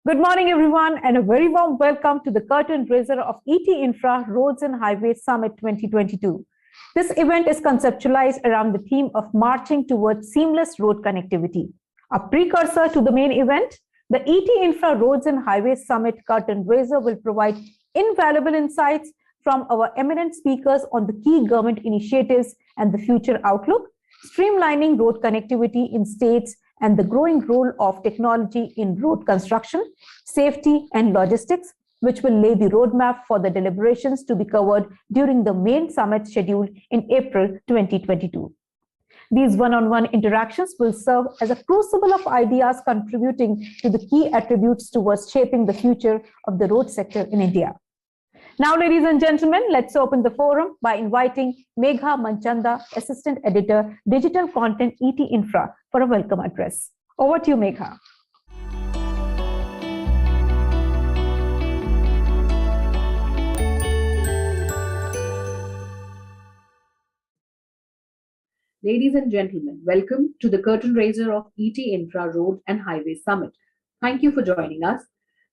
Good morning, everyone, and a very warm welcome to the curtain raiser of ET Infra Roads and Highways Summit 2022. This event is conceptualized around the theme of marching towards seamless road connectivity. A precursor to the main event, the ET Infra Roads and Highways Summit curtain raiser will provide invaluable insights from our eminent speakers on the key government initiatives and the future outlook, streamlining road connectivity in states and the growing role of technology in road construction, safety, and logistics, which will lay the roadmap for the deliberations to be covered during the main summit scheduled in April 2022. These one-on-one interactions will serve as a crucible of ideas contributing to the key attributes towards shaping the future of the road sector in India. Now, ladies and gentlemen, let's open the forum by inviting Megha Manchanda, Assistant Editor, Digital Content ET Infra, for a welcome address. Over to you, Megha. Ladies and gentlemen, welcome to the curtain raiser of ET Infra Road and Highway Summit. Thank you for joining us.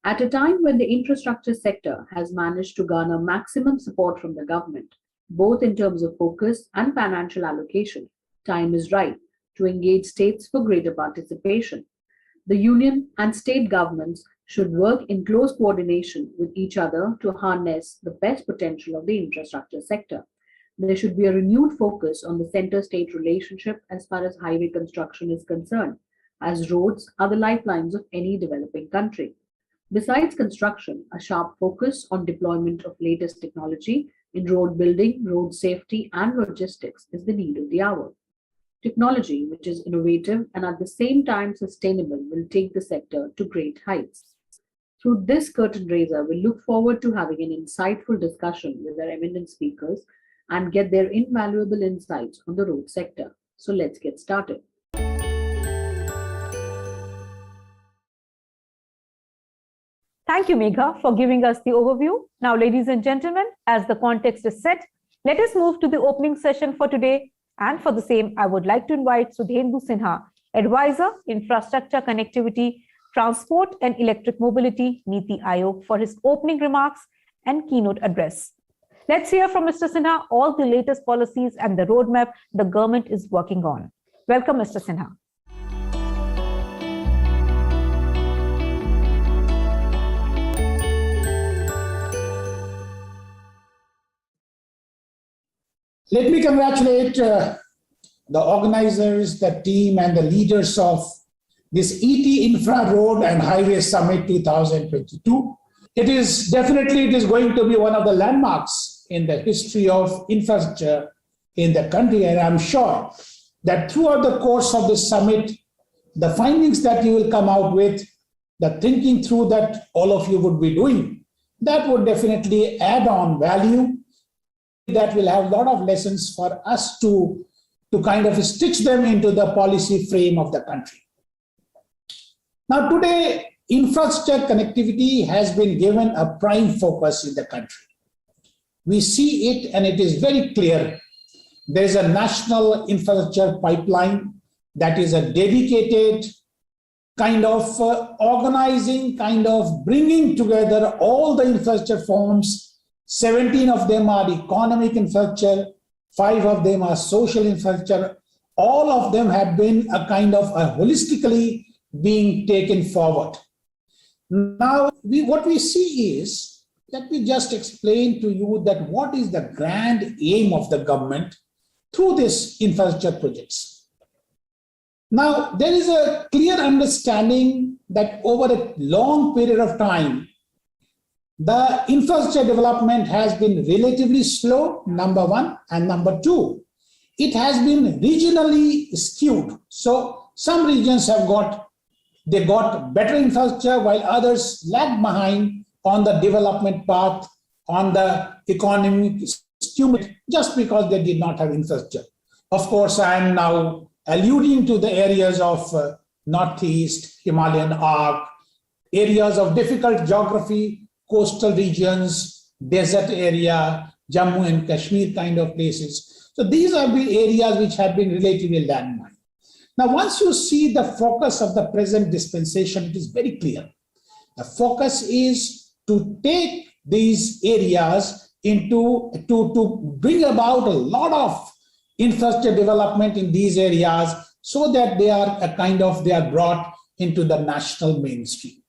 At a time when the infrastructure sector has managed to garner maximum support from the government, both in terms of focus and financial allocation, time is right to engage states for greater participation. The union and state governments should work in close coordination with each other to harness the best potential of the infrastructure sector. There should be a renewed focus on the center-state relationship as far as highway construction is concerned, as roads are the lifelines of any developing country. Besides construction, a sharp focus on deployment of latest technology in road building, road safety, and logistics is the need of the hour. Technology, which is innovative and at the same time sustainable, will take the sector to great heights. Through this curtain raiser, we look forward to having an insightful discussion with our eminent speakers and get their invaluable insights on the road sector. So let's get started. Thank you, Megha, for giving us the overview. Now, ladies and gentlemen, as the context is set, let us move to the opening session for today. And for the same, I would like to invite Sudhendu Sinha, Advisor, Infrastructure Connectivity, Transport and Electric Mobility, Niti Aayog, for his opening remarks and keynote address. Let's hear from Mr. Sinha all the latest policies and the roadmap the government is working on. Welcome, Mr. Sinha. Let me congratulate the organizers, the team, and the leaders of this ET Infra Road and Highway Summit 2022. It is going to be one of the landmarks in the history of infrastructure in the country, and I'm sure that throughout the course of this summit, the findings that you will come out with, the thinking through that all of you would be doing, that would definitely add on value. That will have a lot of lessons for us to kind of stitch them into the policy frame of the country. Now, today, infrastructure connectivity has been given a prime focus in the country. We see it, and it is very clear. There is a national infrastructure pipeline that is a dedicated kind of organizing, kind of bringing together all the infrastructure forms. 17 of them are economic infrastructure, 5 of them are social infrastructure. All of them have been a kind of holistically being taken forward. Now, what we see is, let me just explain to you that what is the grand aim of the government through these infrastructure projects. Now, there is a clear understanding that over a long period of time, the infrastructure development has been relatively slow, number one, and number two, it has been regionally skewed. So some regions got better infrastructure while others lagged behind on the development path, on the economic stimulus, just because they did not have infrastructure. Of course, I am now alluding to the areas of Northeast, Himalayan arc, areas of difficult geography, coastal regions, desert area, Jammu and Kashmir kind of places. So these are the areas which have been relatively landmarked. Now, once you see the focus of the present dispensation, it is very clear The focus is to take these areas to bring about a lot of infrastructure development in these areas so that they are brought into the national mainstream.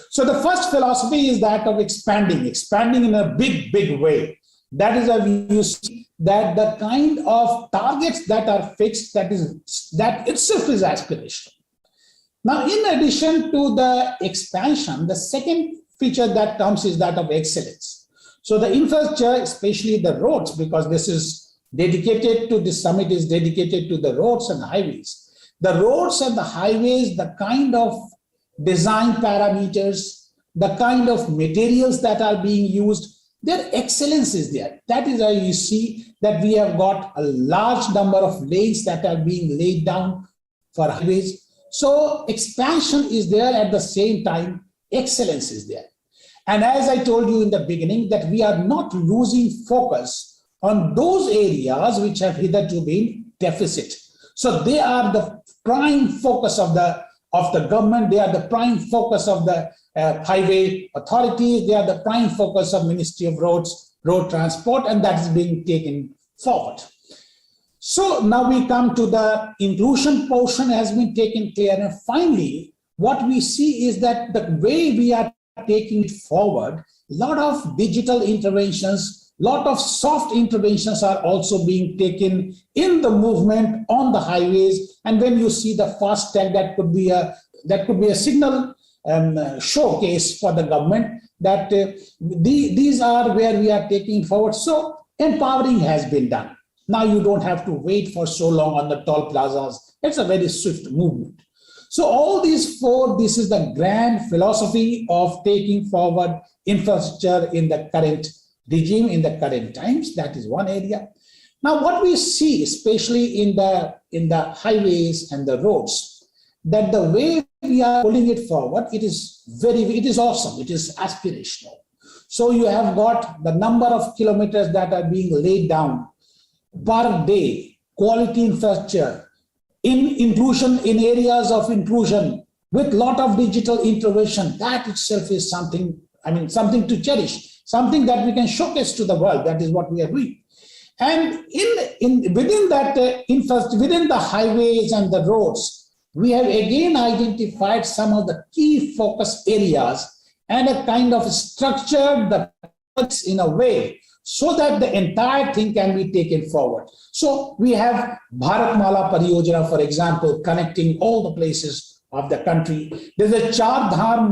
So the first philosophy is that of expanding in a big way. That is why you see that the kind of targets that are fixed, that itself is aspirational. Now, in addition to the expansion, the second feature that comes is that of excellence. So the infrastructure, especially the roads, because this summit is dedicated to the roads and highways. The roads and the highways, the kind of design parameters, the kind of materials that are being used, their excellence is there. That is why you see that we have got a large number of lanes that are being laid down for highways. So expansion is there, at the same time, excellence is there. And as I told you in the beginning, that we are not losing focus on those areas which have hitherto been deficit. So they are the prime focus of the government. They are the prime focus of the highway authorities. They are the prime focus of Ministry of Roads, Road Transport, and that is being taken forward. So now we come to the inclusion portion has been taken care. And finally, what we see is that the way we are taking it forward, a lot of digital interventions, a lot of soft interventions are also being taken in the movement on the highways. And when you see the fast tag, that could be a signal showcase for the government that these are where we are taking forward. So empowering has been done. Now you don't have to wait for so long on the toll plazas. It's a very swift movement. So all these four, this is the grand philosophy of taking forward infrastructure in the current regime, in the current times. That is one area. Now what we see, especially in the highways and the roads, that the way we are pulling it forward, it is awesome, it is aspirational. So you have got the number of kilometers that are being laid down per day, quality infrastructure, in inclusion, in areas of inclusion, with lot of digital intervention. That itself is something to cherish, something that we can showcase to the world. That is what we are doing. And within the highways and the roads, we have again identified some of the key focus areas and a kind of structured the projects in a way so that the entire thing can be taken forward. So we have Bharatmala Pariyojana, for example, connecting all the places of the country. There's a Char Dham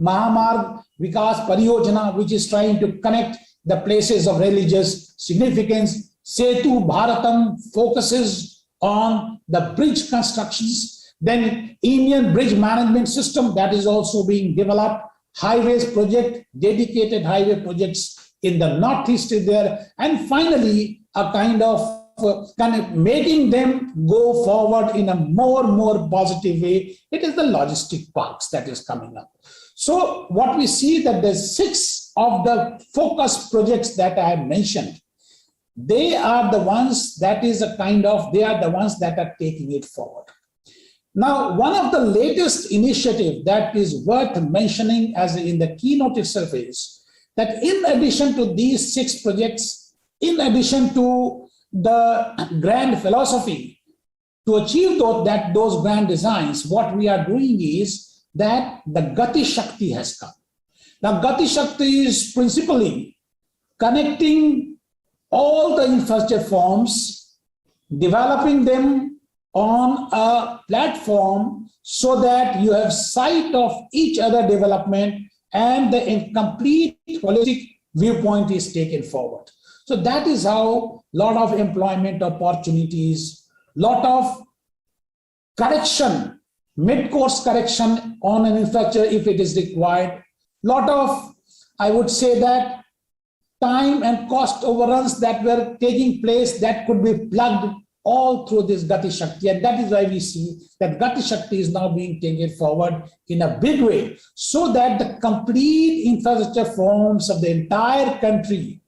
Mahamarg Vikas Pariyojana, which is trying to connect the places of religious significance. Setu Bharatam focuses on the bridge constructions. Then Indian Bridge Management System, that is also being developed. Highways project, dedicated highway projects in the Northeast is there. And finally, a kind of making them go forward in a more positive way. It is the logistic parks that is coming up. So what we see that the 6 of the focus projects that I have mentioned, they are the ones that are taking it forward. Now, one of the latest initiative that is worth mentioning as in the keynote itself is that in addition to these 6 projects, in addition to the grand philosophy, to achieve those grand designs, what we are doing is that the Gati Shakti has come. Now, Gati Shakti is principally connecting all the infrastructure forms, developing them on a platform so that you have sight of each other development and the incomplete holistic viewpoint is taken forward. So that is how a lot of employment opportunities, lot of correction, mid-course correction on an infrastructure if it is required, lot of, I would say that, time and cost overruns that were taking place that could be plugged all through this Gati Shakti. And that is why we see that Gati Shakti is now being taken forward in a big way so that the complete infrastructure forms of the entire country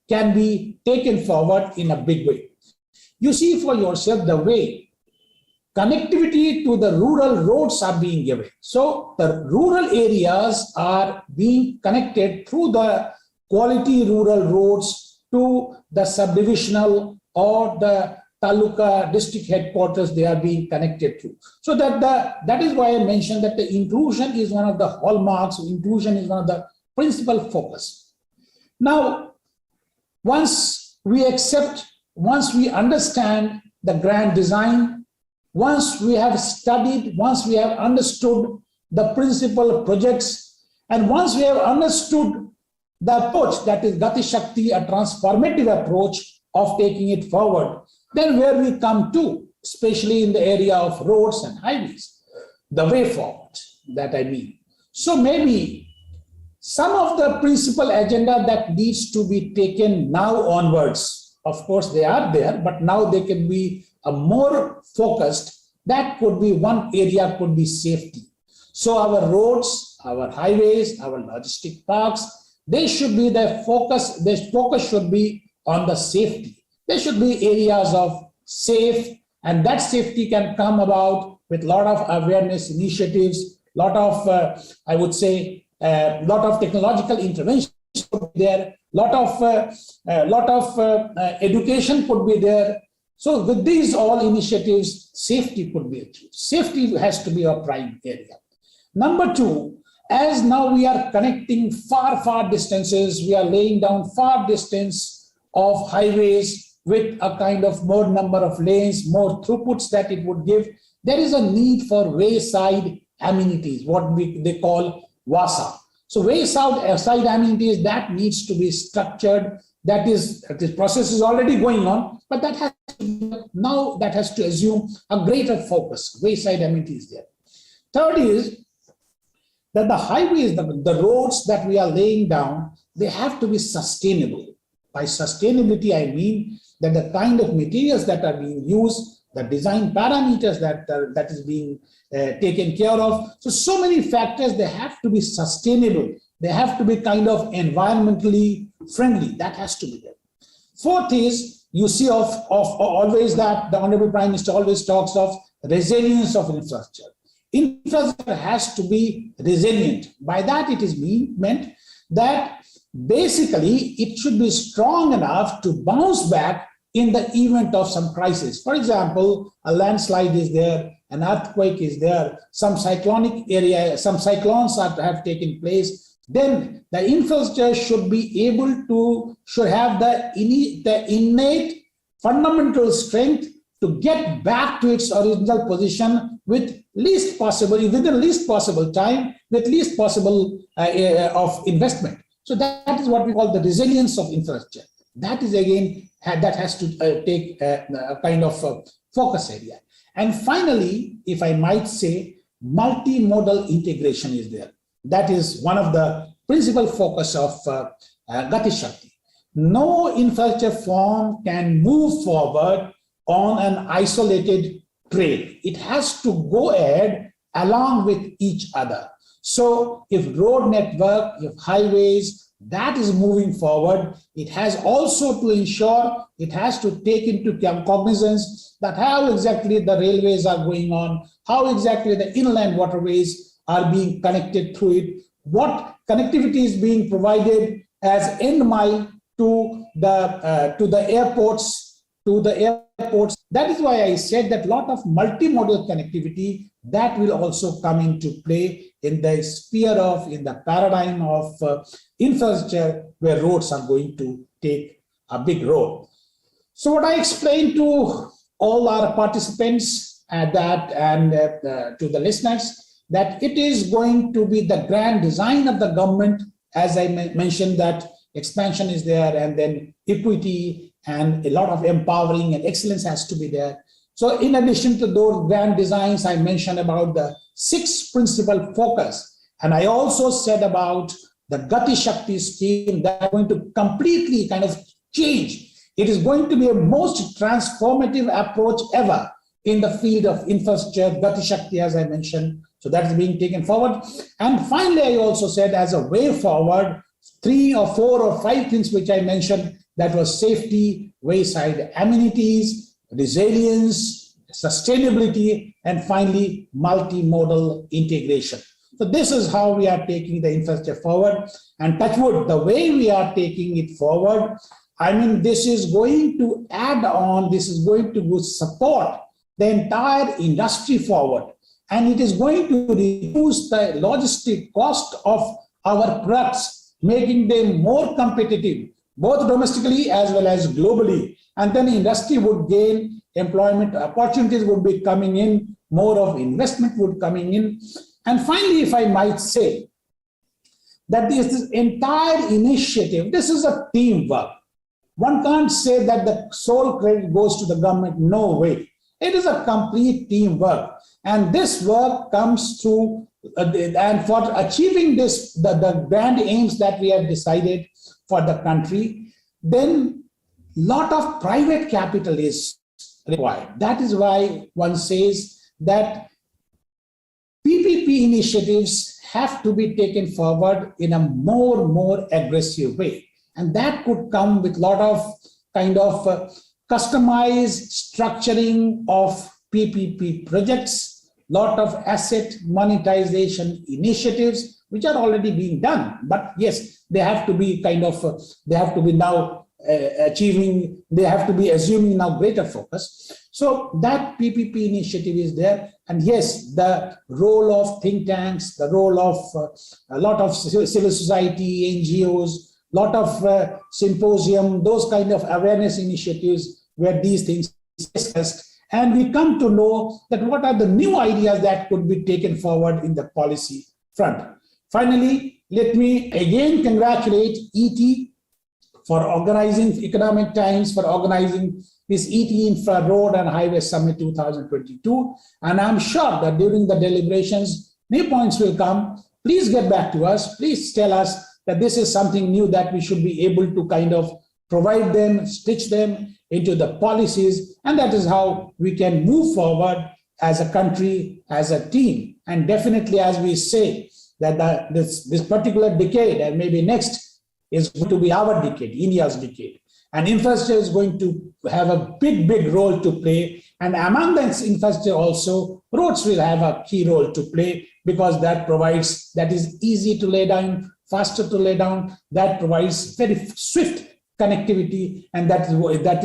can be taken forward in a big way. You see for yourself the way connectivity to the rural roads are being given. So the rural areas are being connected through the quality rural roads to the subdivisional or the taluka district headquarters. They are being connected to. So that is why I mentioned that the inclusion is one of the hallmarks. Inclusion is one of the principal focus. Now, once we understand the grand design, once we have studied, once we have understood the principal projects, and once we have understood the approach, that is Gati Shakti, a transformative approach of taking it forward, then where we come to, especially in the area of roads and highways, the way forward, that I mean. So maybe some of the principal agenda that needs to be taken now onwards, of course they are there, but now they can be a more focused. That could be one area, could be safety. So our roads, our highways, our logistic parks, they should be the focus. The focus should be on the safety. There should be areas of safe, and that safety can come about with a lot of awareness initiatives, lot of, I would say, lot of technological intervention could be there, lot of education could be there. So with these all initiatives, safety could be achieved. Safety has to be a prime area. Number two, as now we are connecting far distances, we are laying down far distance of highways with a kind of more number of lanes, more throughputs that it would give. There is a need for wayside amenities, what they call WASA. So wayside amenities, that needs to be structured. This process is already going on, but that has to assume a greater focus. Wayside amenities there. Third is that the highways, the roads that we are laying down, they have to be sustainable. By sustainability, I mean that the kind of materials that are being used, the design parameters that is being taken care of. So many factors, they have to be sustainable. They have to be kind of environmentally friendly. That has to be there. Fourth is, you see of always that the Honorable Prime Minister always talks of resilience of infrastructure. Infrastructure has to be resilient. By that it is meant that basically it should be strong enough to bounce back in the event of some crisis. For example, a landslide is there, an earthquake is there, some cyclonic area, some cyclones have taken place. Then the infrastructure should have the innate fundamental strength to get back to its original position within least possible time, with least possible of investment. So that is what we call the resilience of infrastructure. That is again, that has to take a kind of focus area. And finally, if I might say, multimodal integration is there. That is one of the principal focus of Gati Shakti. No infrastructure form can move forward on an isolated trail. It has to go ahead along with each other. So if road network, if highways, that is moving forward, it has also to ensure, it has to take into cognizance that how exactly the railways are going on, how exactly the inland waterways are being connected through it, what connectivity is being provided as end mile to the airports. That is why I said that a lot of multimodal connectivity that will also come into play in the paradigm of infrastructure, where roads are going to take a big role. So what I explained to all our participants and to the listeners, that it is going to be the grand design of the government. As I mentioned, that expansion is there, and then equity and a lot of empowering and excellence has to be there. So in addition to those grand designs, I mentioned about the 6 principal focus. And I also said about the Gati Shakti scheme that is going to completely kind of change. It is going to be a most transformative approach ever in the field of infrastructure, Gati Shakti, as I mentioned. So that is being taken forward. And finally, I also said as a way forward, 3 or 4 or 5 things which I mentioned, that was safety, wayside amenities, resilience, sustainability, and finally, multimodal integration. So this is how we are taking the infrastructure forward. And touch wood, the way we are taking it forward, I mean, this is going to add on, this is going to support the entire industry forward. And it is going to reduce the logistic cost of our products, making them more competitive, both domestically as well as globally. And then the industry would gain, employment opportunities would be coming in, more of investment would coming in. And finally, if I might say, that this entire initiative, this is a teamwork. One can't say that the sole credit goes to the government, no way. It is a complete teamwork. And this work comes through, and for achieving this, the grand aims that we have decided for the country, then lot of private capital is required. That is why one says that PPP initiatives have to be taken forward in a more aggressive way. And that could come with a lot of kind of customized structuring of PPP projects, lot of asset monetization initiatives, which are already being done. But yes, they have to be kind of, they have to be now achieving, they have to be assuming now greater focus. So that PPP initiative is there. And yes, the role of think tanks, the role of a lot of civil society, NGOs, lot of symposium, those kind of awareness initiatives where these things discussed. And we come to know that what are the new ideas that could be taken forward in the policy front. Finally, let me again congratulate ET for organizing, Economic Times for organizing this ET Infra Road and Highway Summit 2022. And I'm sure that during the deliberations, new points will come. Please get back to us. Please tell us that this is something new that we should be able to kind of provide them, stitch them into the policies. And that is how we can move forward as a country, as a team. And definitely, as we say, that this particular decade and maybe next is going to be our decade, India's decade. And infrastructure is going to have a big role to play. And among that infrastructure also, roads will have a key role to play because that provides, that is easy to lay down, faster to lay down, that provides very swift connectivity. And that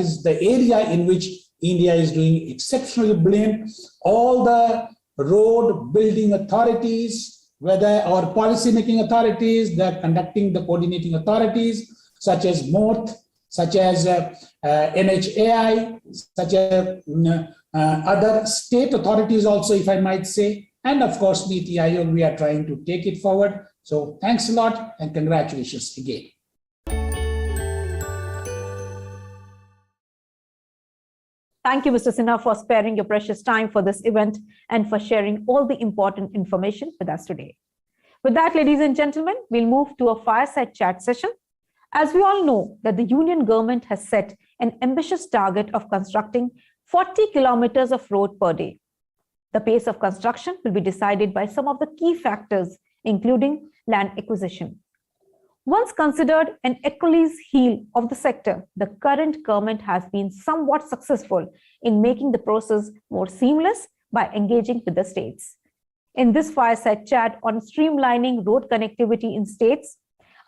is the area in which India is doing exceptionally brilliant. All the road building authorities, whether or policy making authorities, they're conducting the coordinating authorities, such as MORTH, such as NHAI, such as other state authorities also, if I might say, and of course, NITI Aayog, we are trying to take it forward. So thanks a lot and congratulations again. Thank you, Mr. Sinha, for sparing your precious time for this event and for sharing all the important information with us today. With that, ladies and gentlemen, we'll move to a fireside chat session. As we all know that the union government has set an ambitious target of constructing 40 kilometers of road per day. The pace of construction will be decided by some of the key factors, including land acquisition. Once considered an Achilles heel of the sector, the current government has been somewhat successful in making the process more seamless by engaging with the states. In this fireside chat on streamlining road connectivity in states,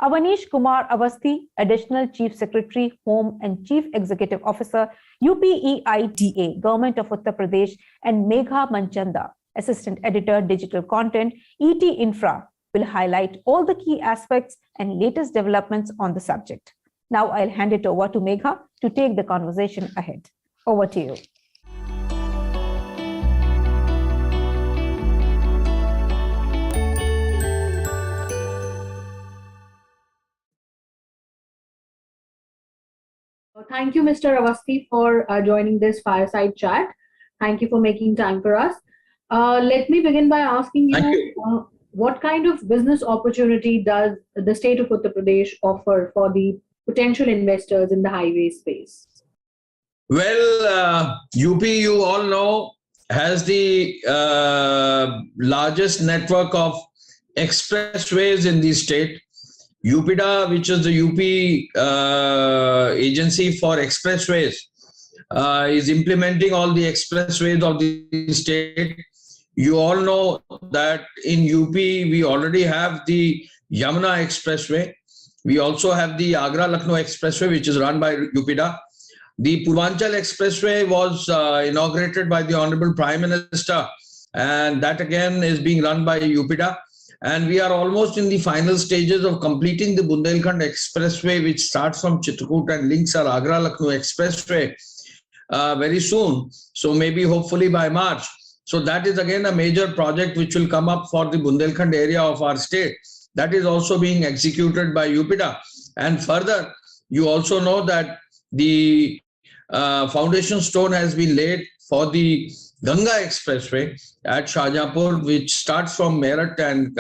Avanish Kumar Avasthi, Additional Chief Secretary, Home and Chief Executive Officer, UPEIDA, Government of Uttar Pradesh, and Megha Manchanda, Assistant Editor, Digital Content, ET Infra, will highlight all the key aspects and latest developments on the subject. Now I'll hand it over to Megha to take the conversation ahead. Over to you. Thank you, Mr. Avasthi, for joining this fireside chat. Thank you for making time for us. Let me begin by asking you. What kind of business opportunity does the state of Uttar Pradesh offer for the potential investors in the highway space? Well, UP, you all know, has the largest network of expressways in the state. UPIDA, which is the UP agency for expressways, is implementing all the expressways of the state. You all know that in UP, we already have the Yamuna Expressway. We also have the Agra-Lucknow Expressway, which is run by UPIDA. The Purvanchal Expressway was inaugurated by the Honorable Prime Minister, and that again is being run by UPIDA. And we are almost in the final stages of completing the Bundelkhand Expressway, which starts from Chitrakoot and links our Agra-Lucknow Expressway very soon. So maybe hopefully by March. So that is again a major project which will come up for the Bundelkhand area of our state. That is also being executed by UPIDA. And further, you also know that the foundation stone has been laid for the Ganga Expressway at Shahjahanpur, which starts from Meerut and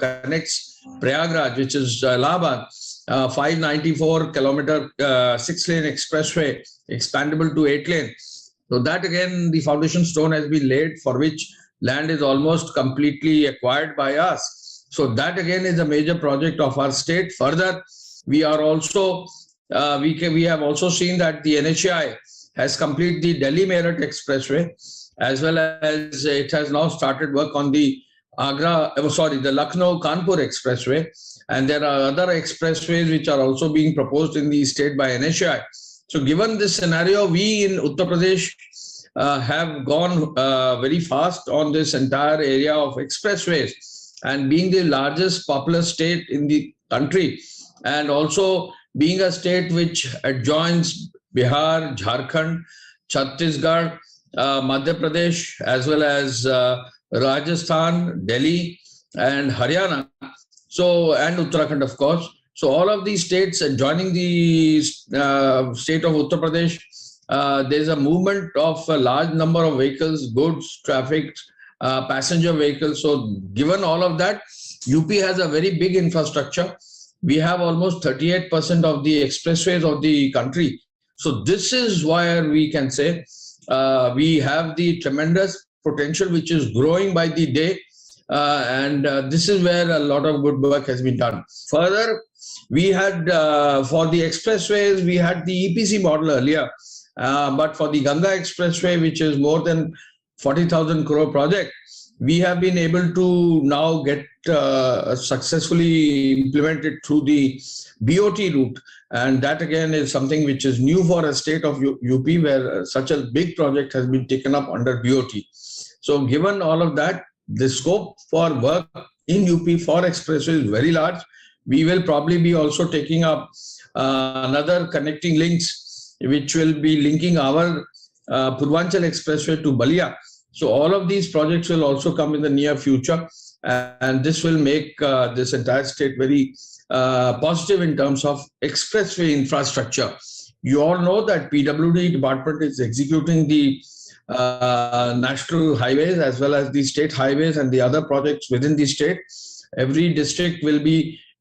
connects Prayagraj, which is Allahabad, 594 kilometer 6-lane expressway, expandable to 8-lane. So that again, the foundation stone has been laid, for which land is almost completely acquired by us. So that again is a major project of our state. Further, we are also we have also seen that the NHAI has completed the Delhi-Meerut Expressway, as well as it has now started work on the the Lucknow-Kanpur Expressway. And there are other expressways which are also being proposed in the state by NHAI. So given this scenario, we in Uttar Pradesh have gone very fast on this entire area of expressways, and being the largest populous state in the country, and also being a state which adjoins Bihar, Jharkhand, Chhattisgarh, Madhya Pradesh, as well as Rajasthan, Delhi, and Haryana, so and Uttarakhand, of course. So all of these states joining the state of Uttar Pradesh, there's a movement of a large number of vehicles, goods, traffic, passenger vehicles. So given all of that, UP has a very big infrastructure. We have almost 38% of the expressways of the country. So this is why we can say we have the tremendous potential which is growing by the day. And this is where a lot of good work has been done. Further, we had, for the expressways, we had the EPC model earlier. But for the Ganga Expressway, which is more than 40,000 crore project, we have been able to now get successfully implemented through the BOT route. And that again is something which is new for a state of UP, where such a big project has been taken up under BOT. So given all of that, the scope for work in UP for expressway is very large. We will probably be also taking up another connecting links, which will be linking our Purvanchal Expressway to Balia. So all of these projects will also come in the near future, and this will make this entire state very positive in terms of expressway infrastructure. You all know that PWD department is executing the national highways as well as the state highways and the other projects within the state. Every district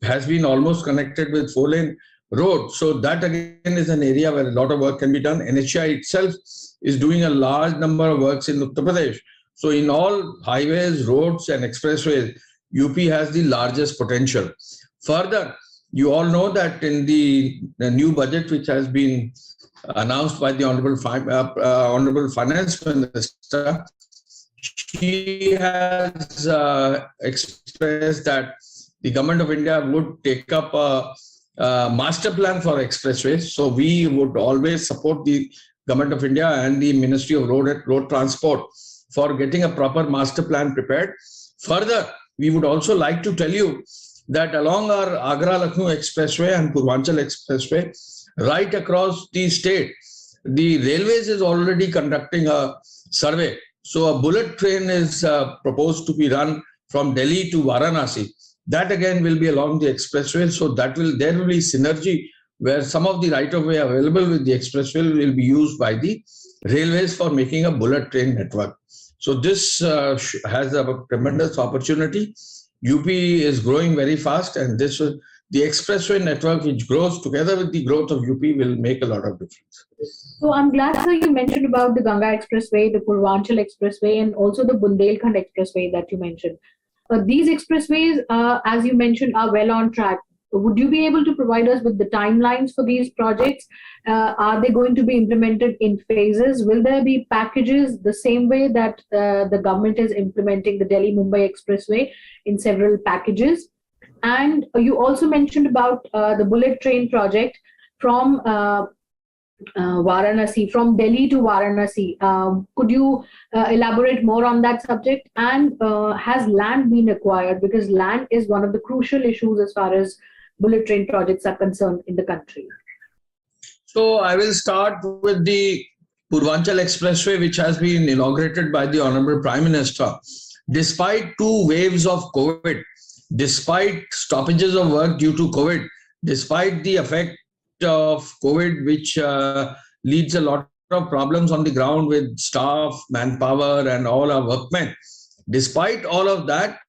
has been almost connected with 4-lane road. So that again is an area where a lot of work can be done. NHAI itself is doing a large number of works in Uttar Pradesh. So in all highways, roads and expressways, UP has the largest potential. Further, you all know that in the new budget which has been announced by the Honorable Finance Minister, she has expressed that the Government of India would take up a master plan for expressways. So we would always support the Government of India and the Ministry of Road Transport for getting a proper master plan prepared. Further, we would also like to tell you that along our Agra-Lucknow Expressway and Purvanchal Expressway, right across the state, the railways is already conducting a survey. So a bullet train is proposed to be run from Delhi to Varanasi. That again will be along the expressway. So there will be synergy where some of the right-of-way available with the expressway will be used by the railways for making a bullet train network. So this has a tremendous opportunity. UP is growing very fast, and the expressway network, which grows together with the growth of UP, will make a lot of difference. So I'm glad, sir, you mentioned about the Ganga Expressway, the Purvanchal Expressway, and also the Bundelkhand Expressway that you mentioned. These expressways, as you mentioned, are well on track. would you be able to provide us with the timelines for these projects? Are they going to be implemented in phases? Will there be packages the same way that the government is implementing the Delhi-Mumbai Expressway in several packages? And you also mentioned about the bullet train project from Varanasi, from Delhi to Varanasi. Could you elaborate more on that subject? And has land been acquired? Because land is one of the crucial issues as far as bullet train projects are concerned in the country. So I will start with the Purvanchal Expressway, which has been inaugurated by the Honorable Prime Minister. Despite 2 waves of COVID, despite stoppages of work due to COVID, despite the effect of COVID, which leads a lot of problems on the ground with staff, manpower, and all our workmen. Despite all of that,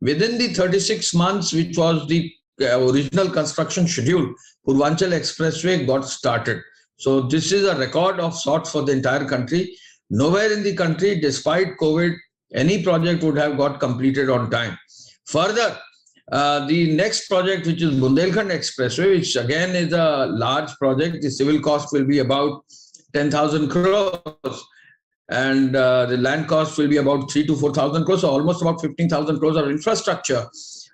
within the 36 months, which was the original construction schedule, Purvanchal Expressway got started. So this is a record of sorts for the entire country. Nowhere in the country, despite COVID, any project would have got completed on time. Further, the next project, which is Bundelkhand Expressway, which again is a large project, the civil cost will be about 10,000 crores and the land cost will be about 3,000 to 4,000 crores, so almost about 15,000 crores of infrastructure.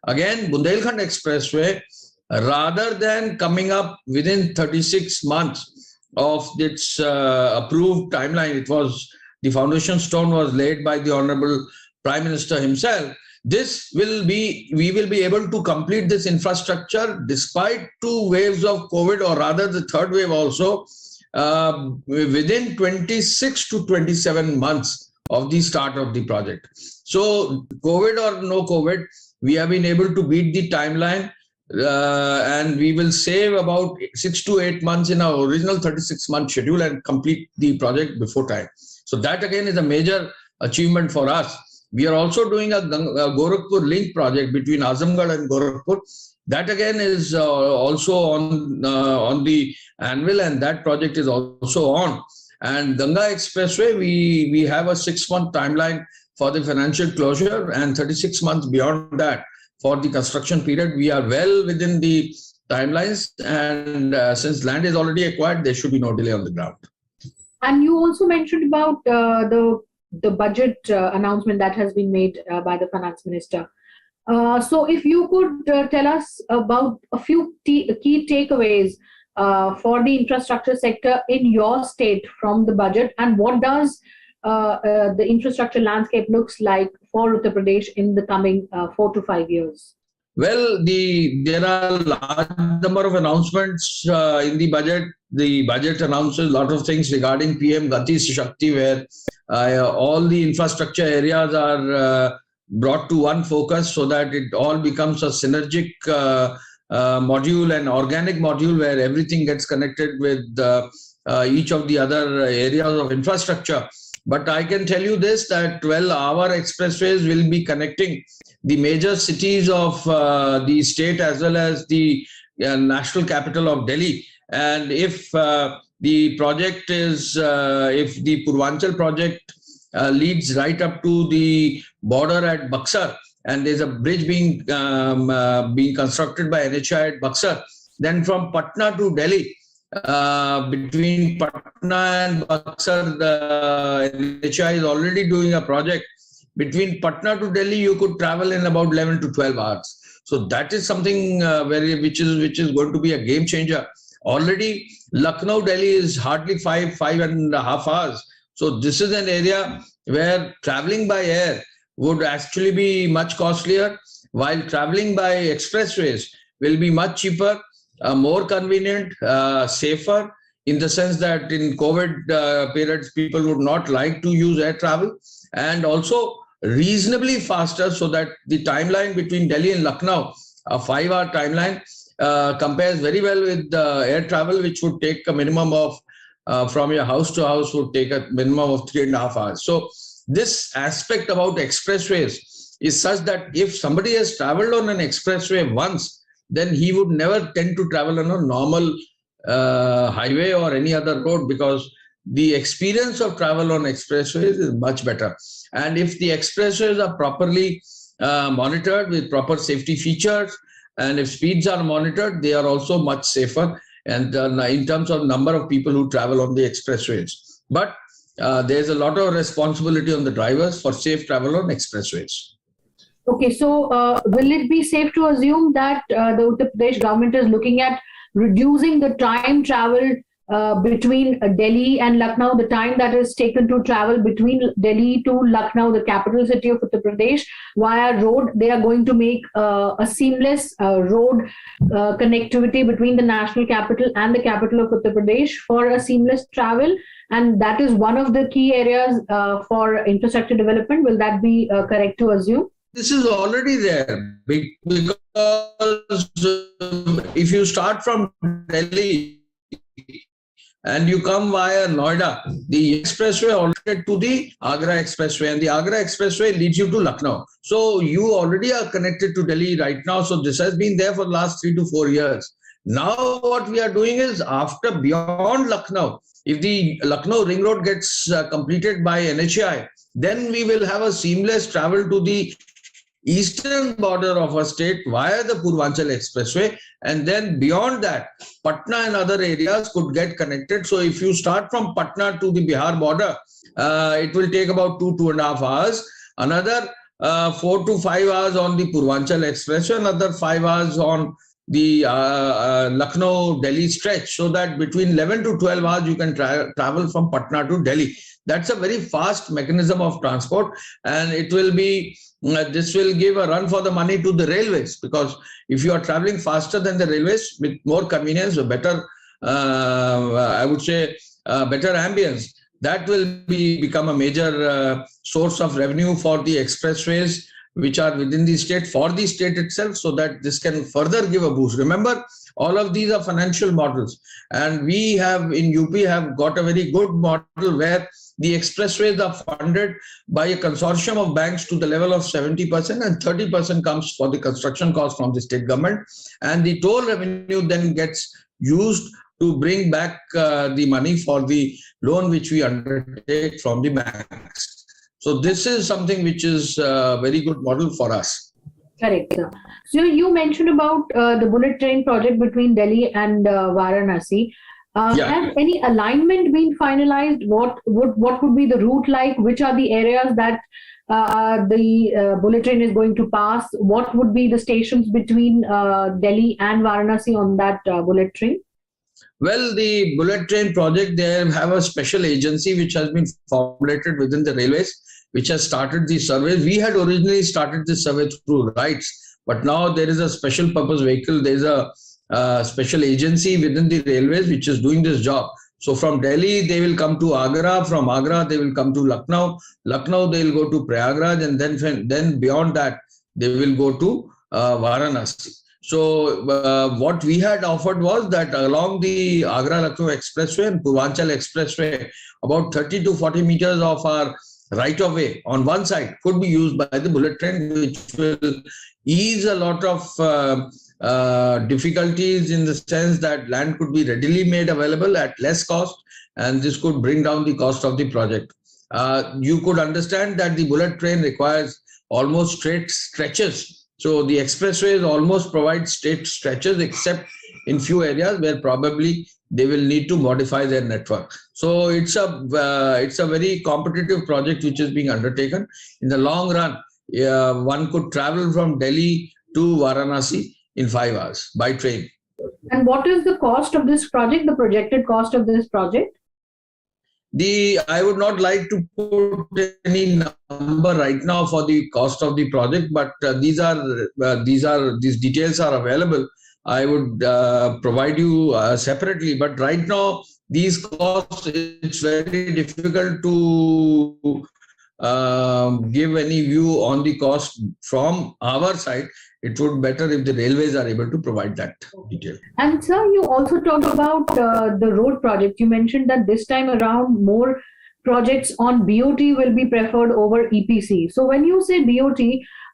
Again, Bundelkhand Expressway, rather than coming up within 36 months of its approved timeline, it was the foundation stone was laid by the Honorable Prime Minister himself. We will be able to complete this infrastructure despite 2 waves of COVID, or rather the 3rd wave also, within 26 to 27 months of the start of the project. So COVID or no COVID, we have been able to beat the timeline and we will save about 6 to 8 months in our original 36-month schedule and complete the project before time. So that again is a major achievement for us. We are also doing a Gorakhpur link project between Azamgarh and Gorakhpur. That again is also on the anvil, and that project is also on. And Ganga Expressway, we have a 6-month timeline for the financial closure and 36 months beyond that for the construction period. We are well within the timelines, and since land is already acquired, there should be no delay on the ground. And you also mentioned about the budget announcement that has been made by the finance minister. So if you could tell us about a few key takeaways for the infrastructure sector in your state from the budget, and what does the infrastructure landscape looks like for Uttar Pradesh in the coming 4 to 5 years? Well, there are a large number of announcements in the budget. The budget announces a lot of things regarding PM Gati Shakti, where all the infrastructure areas are brought to one focus so that it all becomes a synergic module, an organic module where everything gets connected with each of the other areas of infrastructure. But I can tell you this, that well, our expressways will be connecting the major cities of the state as well as the national capital of Delhi. And if the project is, if the Purvanchal project leads right up to the border at Buxar, and there's a bridge being constructed by NHAI at Buxar, then from Patna to Delhi, between Patna and Buxar, the NHAI is already doing a project. Between Patna to Delhi, you could travel in about 11 to 12 hours. So that is something which is going to be a game changer. Already, Lucknow, Delhi is hardly 5.5 hours. So this is an area where traveling by air would actually be much costlier, while traveling by expressways will be much cheaper, more convenient, safer, in the sense that in COVID periods, people would not like to use air travel, and also reasonably faster, so that the timeline between Delhi and Lucknow, a 5-hour timeline, compares very well with air travel, which would take a minimum of, from your house to house, would take a minimum of 3.5 hours. So this aspect about expressways is such that if somebody has traveled on an expressway once, then he would never tend to travel on a normal highway or any other road, because the experience of travel on expressways is much better. And if the expressways are properly monitored with proper safety features, And if speeds are monitored, they are also much safer. And in terms of number of people who travel on the expressways. But there's a lot of responsibility on the drivers for safe travel on expressways. Okay, so will it be safe to assume that the Uttar Pradesh government is looking at reducing the time travel between Delhi and Lucknow, the time that is taken to travel between Delhi to Lucknow, the capital city of Uttar Pradesh, via road? They are going to make a seamless road connectivity between the national capital and the capital of Uttar Pradesh for a seamless travel. And that is one of the key areas for infrastructure development. Will that be correct to assume? This is already there because if you start from Delhi and you come via Noida, the expressway already to the Agra expressway, and the Agra expressway leads you to Lucknow. So you already are connected to Delhi right now. So this has been there for the last 3 to 4 years. Now what we are doing is, after beyond Lucknow, if the Lucknow ring road gets completed by NHAI, then we will have a seamless travel to the eastern border of our state via the Purvanchal Expressway, and then beyond that, Patna and other areas could get connected. So if you start from Patna to the Bihar border, it will take about 2.5 hours. Another 4 to 5 hours on the Purvanchal Expressway, another 5 hours on the Lucknow-Delhi stretch, so that between 11 to 12 hours you can travel from Patna to Delhi. That's a very fast mechanism of transport, and it will be this will give a run for the money to the railways, because if you are traveling faster than the railways with more convenience, better, I would say, better ambience, that will become a major source of revenue for the expressways which are within the state, for the state itself, so that this can further give a boost. Remember, all of these are financial models, and we have in UP have got a very good model where the expressways are funded by a consortium of banks to the level of 70%, and 30% comes for the construction cost from the state government, and the toll revenue then gets used to bring back the money for the loan which we undertake from the banks. So this is something which is a very good model for us. Correct, sir. So you mentioned about the bullet train project between Delhi and Varanasi. Has any alignment been finalized? What would be the route like? Which are the areas that the bullet train is going to pass? What would be the stations between Delhi and Varanasi on that bullet train? Well, the bullet train project, they have a special agency which has been formulated within the railways, which has started the surveys. We had originally started this survey through rights, but now there is a special purpose vehicle. There is a special agency within the railways which is doing this job. So from Delhi, they will come to Agra. From Agra, they will come to Lucknow. Lucknow, they will go to Prayagraj, and then beyond that, they will go to Varanasi. So what we had offered was that along the Agra-Lucknow Expressway and Purvanchal Expressway, about 30 to 40 meters of our right-of-way on one side could be used by the bullet train, which will ease a lot of difficulties, in the sense that land could be readily made available at less cost, and this could bring down the cost of the project. You could understand that the bullet train requires almost straight stretches. So the expressways almost provide straight stretches, except in few areas where probably they will need to modify their network. So it's a very competitive project which is being undertaken. In the long run, one could travel from Delhi to Varanasi in 5 hours by train. And what is the cost of this project, the projected cost of this project? I would not like to put any number right now for the cost of the project, but these details are available. I would provide you separately, but right now these costs, it's very difficult to give any view on the cost from our side. It would be better if the railways are able to provide that detail. And sir, you also talked about the road project. You mentioned that this time around more projects on BOT will be preferred over EPC. So when you say BOT,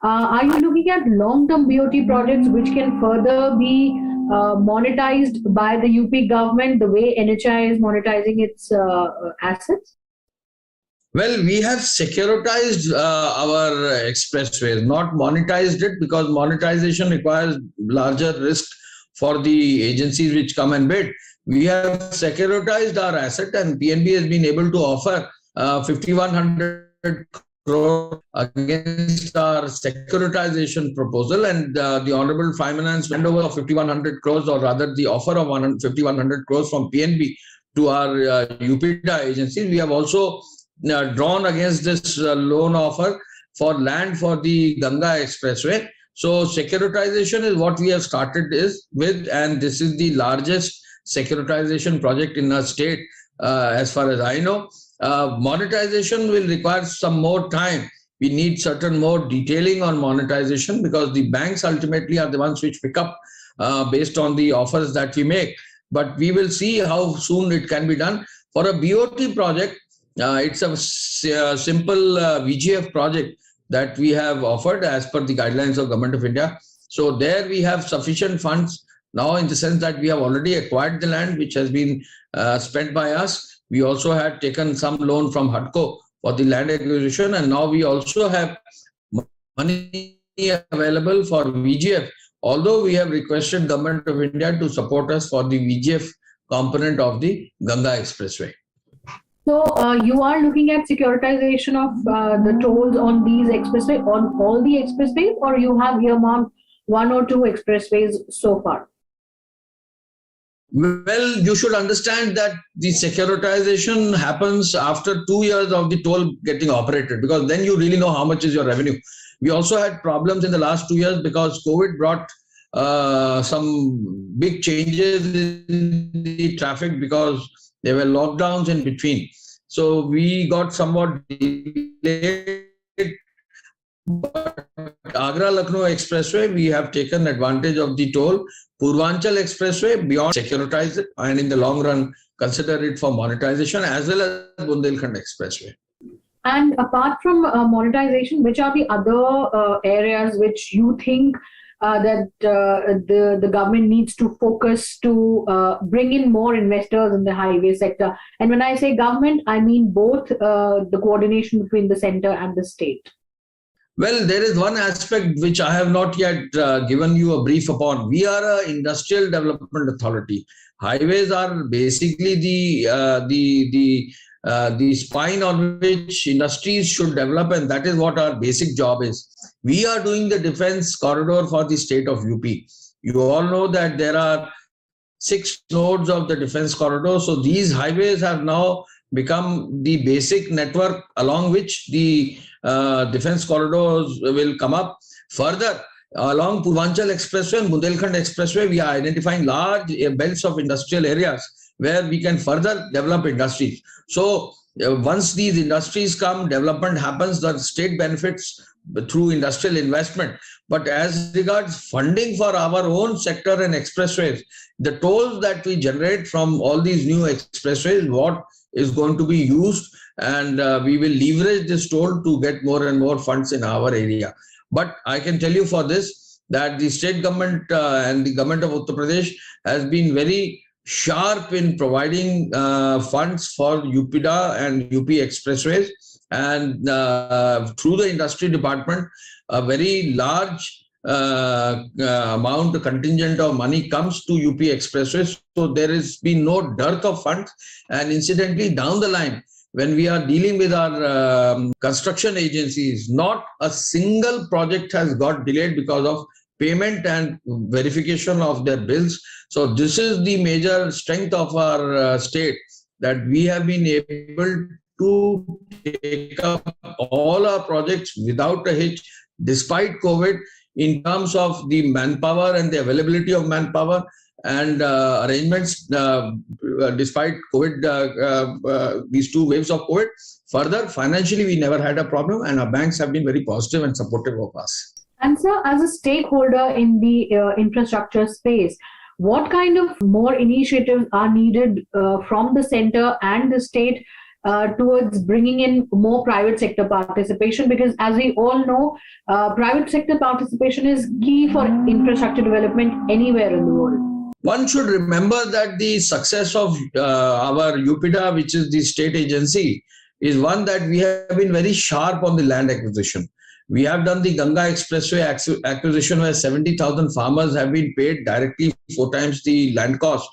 are you looking at long-term BOT projects which can further be monetized by the UP government the way NHAI is monetizing its assets? Well, we have securitized our expressways, not monetized it, because monetization requires larger risk for the agencies which come and bid. We have securitized our asset, and PNB has been able to offer 5,100 crore against our securitization proposal, and the Honorable Finance handover of 5,100 crores, or rather the offer of 5,100 crores from PNB to our UPIDA agencies. We have also drawn against this loan offer for land for the Ganga Expressway. So securitization is what we have started with, and this is the largest securitization project in our state as far as I know. Monetization will require some more time. We need certain more detailing on monetization, because the banks ultimately are the ones which pick up based on the offers that we make. But we will see how soon it can be done. For a BOT project, it's a simple VGF project that we have offered as per the guidelines of Government of India. So there we have sufficient funds now, in the sense that we have already acquired the land which has been spent by us. We also had taken some loan from HUDCO for the land acquisition, and now we also have money available for VGF, although we have requested Government of India to support us for the VGF component of the Ganga Expressway. So you are looking at securitization of the tolls on these expressways, on all the expressways, or you have earmarked one or two expressways so far? Well, you should understand that the securitization happens after 2 years of the toll getting operated, because then you really know how much is your revenue. We also had problems in the last 2 years because COVID brought some big changes in the traffic, because there were lockdowns in between. So we got somewhat delayed. But Agra-Lucknow Expressway, we have taken advantage of the toll. Purvanchal Expressway, beyond securitize it, and in the long run consider it for monetization, as well as Bundelkhand Expressway. And apart from monetization, which are the other areas which you think that the government needs to focus to bring in more investors in the highway sector? And when I say government, I mean both the coordination between the center and the state. Well, there is one aspect which I have not yet given you a brief upon. We are an industrial development authority. Highways are basically the spine on which industries should develop, and that is what our basic job is. We are doing the defense corridor for the state of UP. You all know that there are 6 nodes of the defense corridor. So these highways have now become the basic network along which the defense corridors will come up. Further, along Purvanchal Expressway and Bundelkhand Expressway, we are identifying large belts of industrial areas where we can further develop industries. So once these industries come, development happens, the state benefits through industrial investment. But as regards funding for our own sector and expressways, the tolls that we generate from all these new expressways, what is going to be used, and we will leverage this toll to get more and more funds in our area. But I can tell you for this, that the state government and the government of Uttar Pradesh has been very sharp in providing funds for UPIDA and UP expressways, and through the industry department, a very large amount, the contingent of money comes to UP expressways. So there has been no dearth of funds. And incidentally, down the line, when we are dealing with our construction agencies, not a single project has got delayed because of payment and verification of their bills. So this is the major strength of our state, that we have been able to take up all our projects without a hitch, despite COVID, in terms of the manpower and the availability of manpower and arrangements, despite COVID, these 2 waves of COVID. Further, financially, we never had a problem, and our banks have been very positive and supportive of us. And sir, as a stakeholder in the infrastructure space, what kind of more initiatives are needed from the center and the state towards bringing in more private sector participation? Because as we all know, private sector participation is key for infrastructure development anywhere in the world. One should remember that the success of our UPIDA, which is the state agency, is one that we have been very sharp on the land acquisition. We have done the Ganga Expressway acquisition where 70,000 farmers have been paid directly 4 times the land cost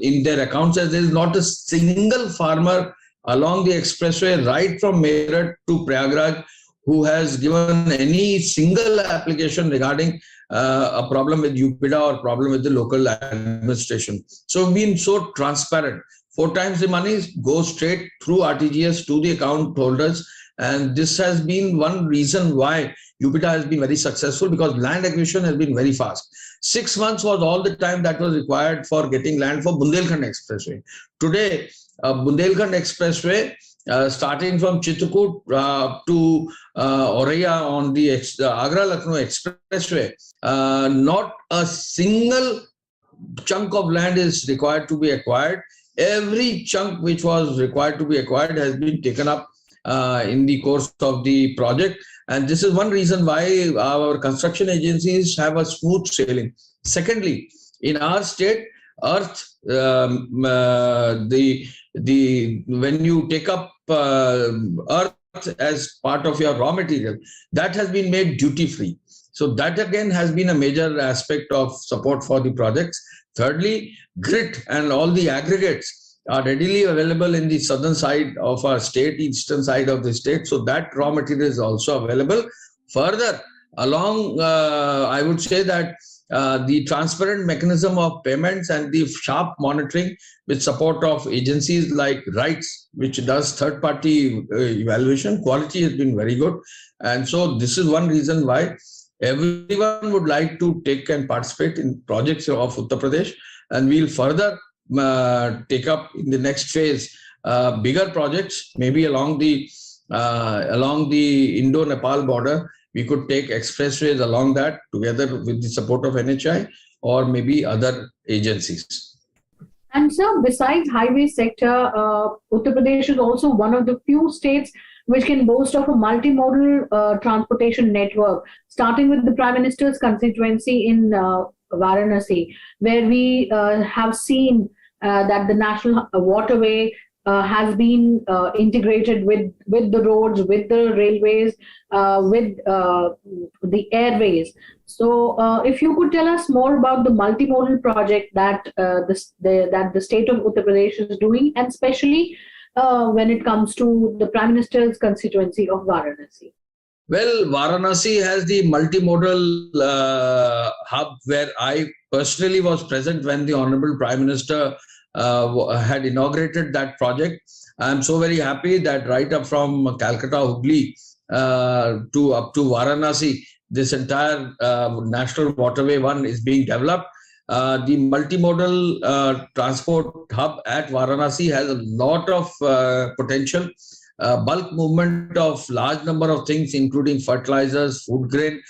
in their accounts, as there is not a single farmer along the expressway right from Meerut to Prayagraj who has given any single application regarding a problem with UPIDA or problem with the local administration. So we've been so transparent. 4 times the money goes straight through RTGS to the account holders. And this has been one reason why UPIDA has been very successful, because land acquisition has been very fast. 6 months was all the time that was required for getting land for Bundelkhand Expressway. Today, Bundelkhand Expressway, starting from Chitrakoot to Auraiya on the Agra-Lucknow Expressway, not a single chunk of land is required to be acquired. Every chunk which was required to be acquired has been taken up in the course of the project. And this is one reason why our construction agencies have a smooth sailing. Secondly, in our state, earth, when you take up earth as part of your raw material, that has been made duty-free. So that again has been a major aspect of support for the projects. Thirdly, grit and all the aggregates are readily available in the southern side of our state, eastern side of the state. So that raw material is also available. Further along, I would say that the transparent mechanism of payments and the sharp monitoring with support of agencies like RITES, which does third-party evaluation, quality has been very good. And so this is one reason why everyone would like to take and participate in projects of Uttar Pradesh, and we'll further take up in the next phase bigger projects, maybe along the Indo-Nepal border. We could take expressways along that together with the support of NHI or maybe other agencies. And so, besides highway sector, Uttar Pradesh is also one of the few states which can boast of a multimodal transportation network, starting with the Prime Minister's constituency in Varanasi, where we have seen that the national waterway has been integrated with the roads, with the railways, with the airways. So, if you could tell us more about the multimodal project that the state of Uttar Pradesh is doing, and especially when it comes to the Prime Minister's constituency of Varanasi. Well, Varanasi has the multimodal hub where I personally was present when the Honorable Prime Minister had inaugurated that project. I'm so very happy that right up from Calcutta, Hooghly to up to Varanasi, this entire National Waterway 1 is being developed. The multimodal transport hub at Varanasi has a lot of potential. Bulk movement of large number of things, including fertilizers, food grain,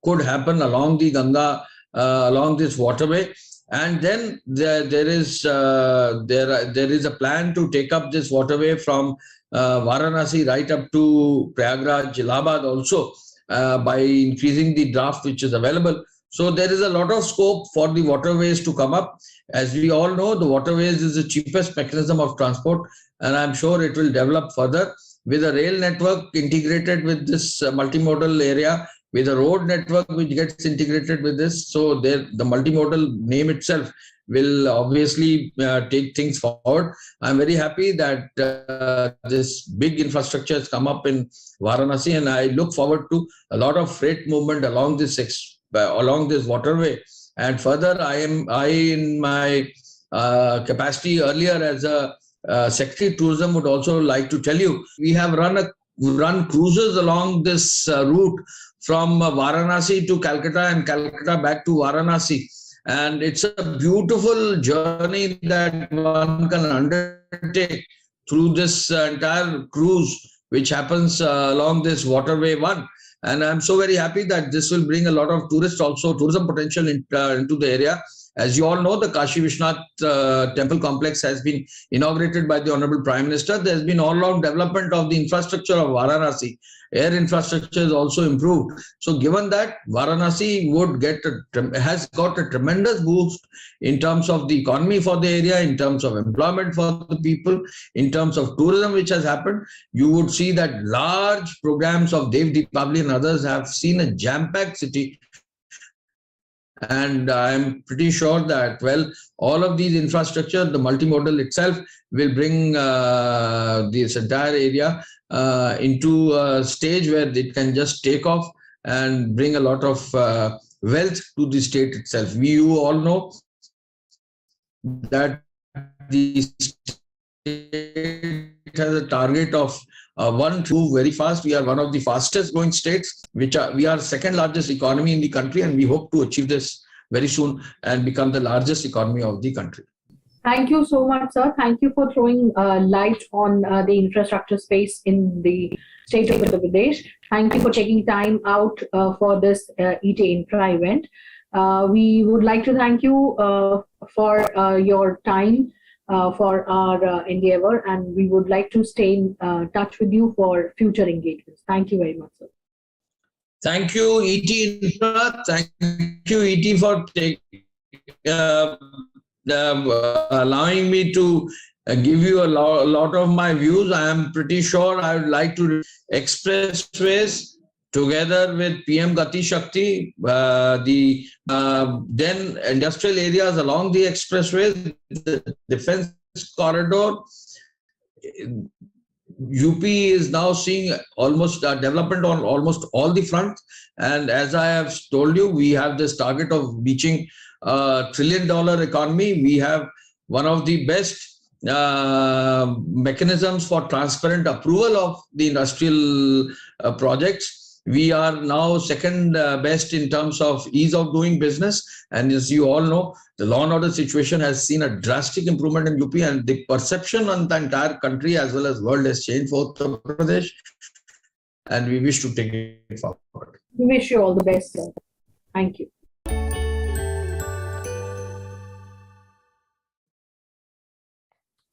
could happen along the Ganga, along this waterway. And then there is a plan to take up this waterway from Varanasi right up to Prayagraj, Allahabad also by increasing the draft which is available. So there is a lot of scope for the waterways to come up. As we all know, the waterways is the cheapest mechanism of transport, and I'm sure it will develop further with a rail network integrated with this multimodal area, with a road network which gets integrated with this. So the multimodal name itself will obviously take things forward. I'm very happy that this big infrastructure has come up in Varanasi, and I look forward to a lot of freight movement along this waterway. And further, I in my capacity earlier as a Secretary Tourism would also like to tell you, we have run cruises along this route from Varanasi to Calcutta and Calcutta back to Varanasi. And it's a beautiful journey that one can undertake through this entire cruise, which happens along this waterway 1. And I'm so very happy that this will bring a lot of tourists, also tourism potential into the area. As you all know, the Kashi Vishwanath temple complex has been inaugurated by the Honorable Prime Minister. There has been all-round development of the infrastructure of Varanasi. Air infrastructure is also improved. So given that, Varanasi has got a tremendous boost in terms of the economy for the area, in terms of employment for the people, in terms of tourism which has happened. You would see that large programs of Dev Deepavali and others have seen a jam-packed city. And I'm pretty sure that, well, all of these infrastructure, the multimodal itself will bring this entire area into a stage where it can just take off and bring a lot of wealth to the state itself. You all know that the state has a target of 1 2 very fast. We are one of the fastest growing states, we are second largest economy in the country, and we hope to achieve this very soon and become the largest economy of the country. Thank you so much, sir. Thank you for throwing light on the infrastructure space in the state of Uttar Pradesh. Thank you for taking time out for this ET Infra event. We would like to thank you for your time for our endeavor, and we would like to stay in touch with you for future engagements. Thank you very much, sir. Thank you, ET Infra. Thank you, ET, for allowing me to give you a lot of my views. I am pretty sure I would like to expressways together with PM Gati Shakti, the then industrial areas along the expressways, the defense corridor. UP is now seeing almost development on almost all the fronts. And as I have told you, we have this target of reaching $1 trillion economy. We have one of the best mechanisms for transparent approval of the industrial projects. We are now second best in terms of ease of doing business. And as you all know, the law and order situation has seen a drastic improvement in UP, and the perception on the entire country as well as world has changed for Uttar Pradesh. And we wish to take it forward. We wish you all the best, sir. Thank you.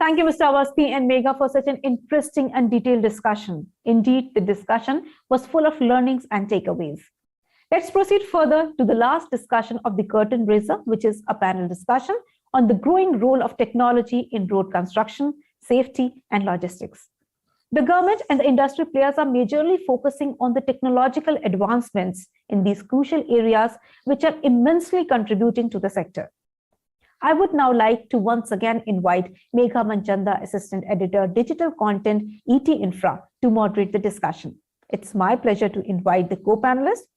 Thank you, Mr. Awasthi and Megha, for such an interesting and detailed discussion. Indeed, the discussion was full of learnings and takeaways. Let's proceed further to the last discussion of the curtain raiser, which is a panel discussion on the growing role of technology in road construction, safety, and logistics. The government and the industry players are majorly focusing on the technological advancements in these crucial areas, which are immensely contributing to the sector. I would now like to once again invite Megha Manchanda, Assistant Editor, Digital Content, ET Infra, to moderate the discussion. It's my pleasure to invite the co-panelists,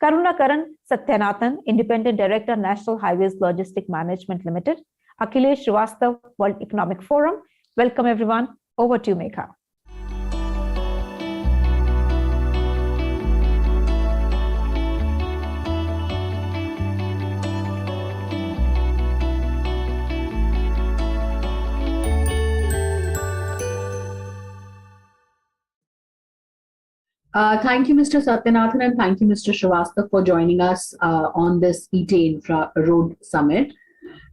Karunakaran Satyanathan, Independent Director, National Highways Logistic Management Limited, Akhilesh Srivastav, World Economic Forum. Welcome, everyone. Over to you, Megha. Thank you, Mr. Satyanathan, and thank you, Mr. Srivastav, for joining us on this ET Infra Road Summit.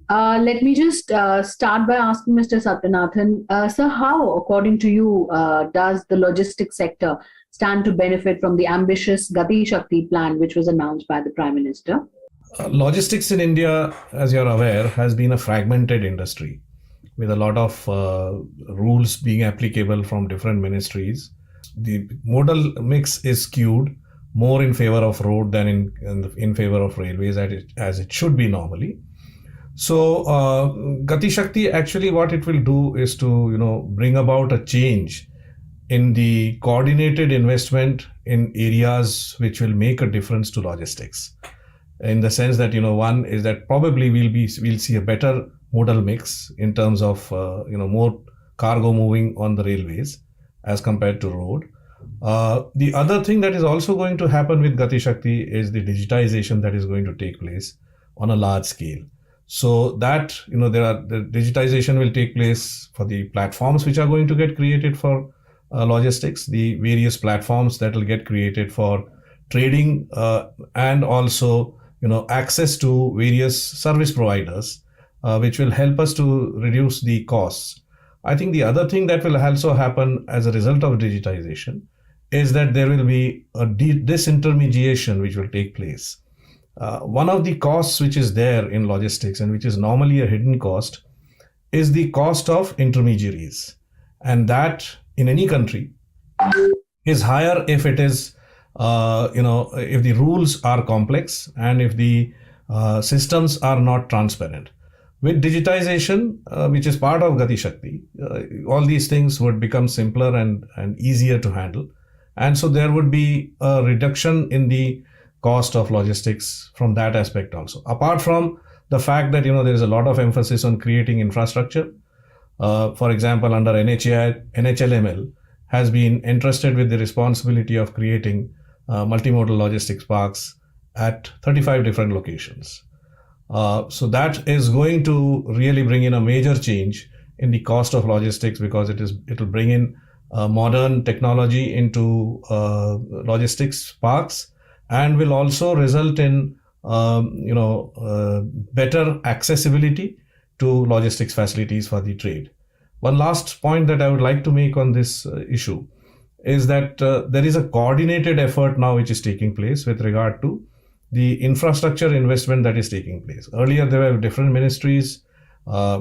Let me just start by asking Mr. Satyanathan, sir, how, according to you, does the logistics sector stand to benefit from the ambitious Gati Shakti plan, which was announced by the Prime Minister? Logistics in India, as you're aware, has been a fragmented industry with a lot of rules being applicable from different ministries. The modal mix is skewed more in favor of road than in favor of railways, as it should be normally. So Gati Shakti, actually what it will do is to bring about a change in the coordinated investment in areas which will make a difference to logistics, in the sense that one is that probably we'll see a better modal mix in terms of more cargo moving on the railways as compared to road. The other thing that is also going to happen with Gati Shakti is the digitization that is going to take place on a large scale. So that the digitization will take place for the platforms which are going to get created for logistics, the various platforms that will get created for trading, and also access to various service providers, which will help us to reduce the costs. I think the other thing that will also happen as a result of digitization is that there will be a disintermediation which will take place. One of the costs which is there in logistics and which is normally a hidden cost is the cost of intermediaries. And that in any country is higher if it is, if the rules are complex and if the systems are not transparent. With digitization, which is part of Gati Shakti, all these things would become simpler and easier to handle. And so there would be a reduction in the cost of logistics from that aspect also. Apart from the fact that, there is a lot of emphasis on creating infrastructure. For example, under NHLML has been entrusted with the responsibility of creating multimodal logistics parks at 35 different locations. So that is going to really bring in a major change in the cost of logistics, because it will bring in modern technology into logistics parks, and will also result in better accessibility to logistics facilities for the trade. One last point that I would like to make on this issue is that there is a coordinated effort now which is taking place with regard to the infrastructure investment that is taking place. Earlier, there were different ministries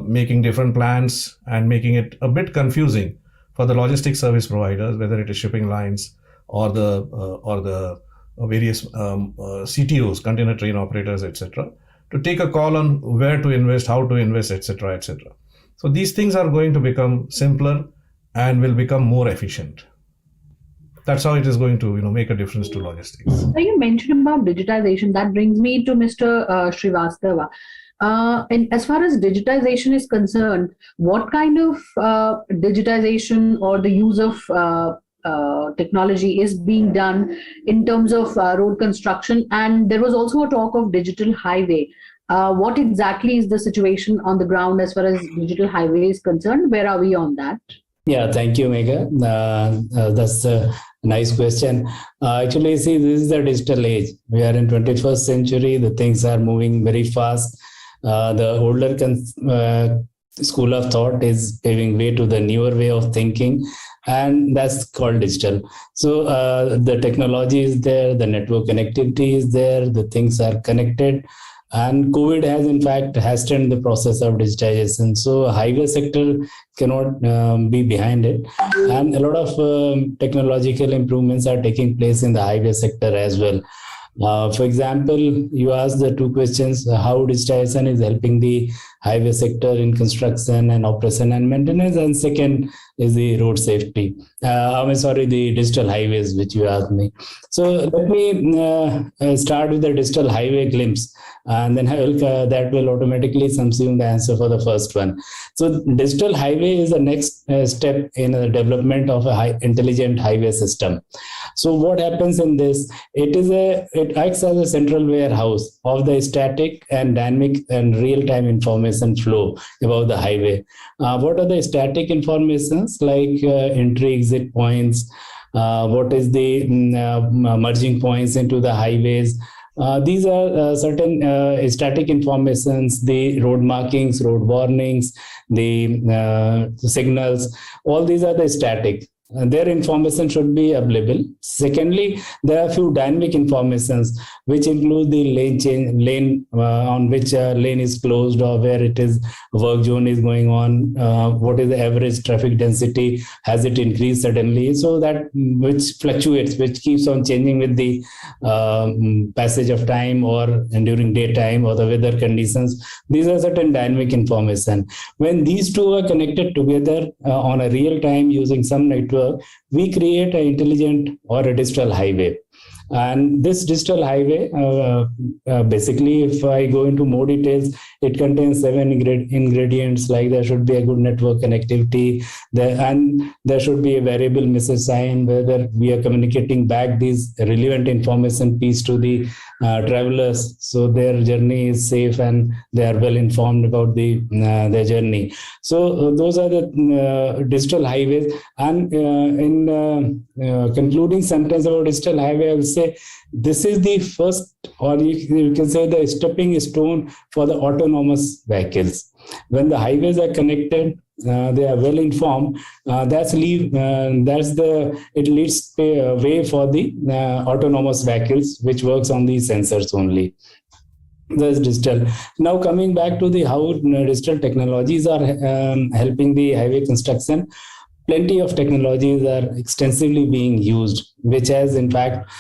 making different plans and making it a bit confusing for the logistics service providers, whether it is shipping lines or the various CTOs, container train operators, etc., to take a call on where to invest, how to invest, etc., etc. So these things are going to become simpler and will become more efficient. That's how it is going to, make a difference to logistics. So you mentioned about digitization. That brings me to Mr. Srivastava. And as far as digitization is concerned, what kind of digitization or the use of technology is being done in terms of road construction? And there was also a talk of digital highway. What exactly is the situation on the ground as far as digital highway is concerned? Where are we on that? Yeah, thank you, Megha. That's a nice question. Actually, see, this is the digital age. We are in 21st century. The things are moving very fast. The older school of thought is paving way to the newer way of thinking, and that's called digital. So the technology is there, the network connectivity is there, the things are connected. And COVID has, in fact, hastened the process of digitization. So highway sector cannot be behind it. And a lot of technological improvements are taking place in the highway sector as well. For example, you asked the two questions, how digitization is helping the highway sector in construction and operation and maintenance, and second is the road safety. The digital highways, which you asked me. So let me start with the digital highway glimpse, and then that will automatically subsume the answer for the first one. So digital highway is the next step in the development of a intelligent highway system. So what happens in this? It acts as a central warehouse of the static and dynamic and real-time information flow about the highway. What are the static informations like entry, exit points? What is the merging points into the highways? These are certain static informations, the road markings, road warnings, the signals. All these are the static. Their information should be available. Secondly, there are a few dynamic informations which include the lane on which a lane is closed or where it is work zone is going on. What is the average traffic density? Has it increased suddenly? So that which fluctuates, which keeps on changing with the passage of time or during daytime or the weather conditions. These are certain dynamic information. When these two are connected together on a real time using some network, we create an intelligent or a digital highway. And this digital highway, basically, if I go into more details, it contains 7 ingredients, like there should be a good network connectivity, and there should be a variable message sign, whether we are communicating back these relevant information piece to the travelers, so their journey is safe and they are well informed about their journey. So those are the digital highways. And in concluding sentence about digital highway, I will say this is the first, or you can say the stepping stone for the autonomous vehicles. When the highways are connected, they are well informed. It leads way for the autonomous vehicles, which works on these sensors only. That's digital. Now coming back to the how digital technologies are helping the highway construction. Plenty of technologies are extensively being used, which has in fact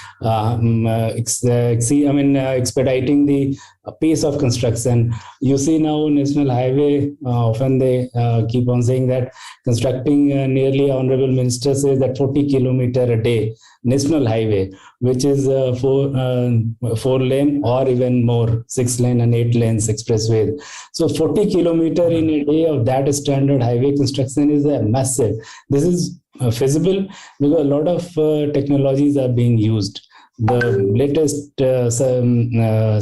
expediting the pace of construction. You see now National Highway, often they keep on saying that constructing nearly Honorable Minister says that 40 kilometer a day National Highway, which is four lane or even more, 6 lane and 8 lanes expressway. So 40 kilometer in a day of that standard highway construction is massive. This is feasible because a lot of technologies are being used. The latest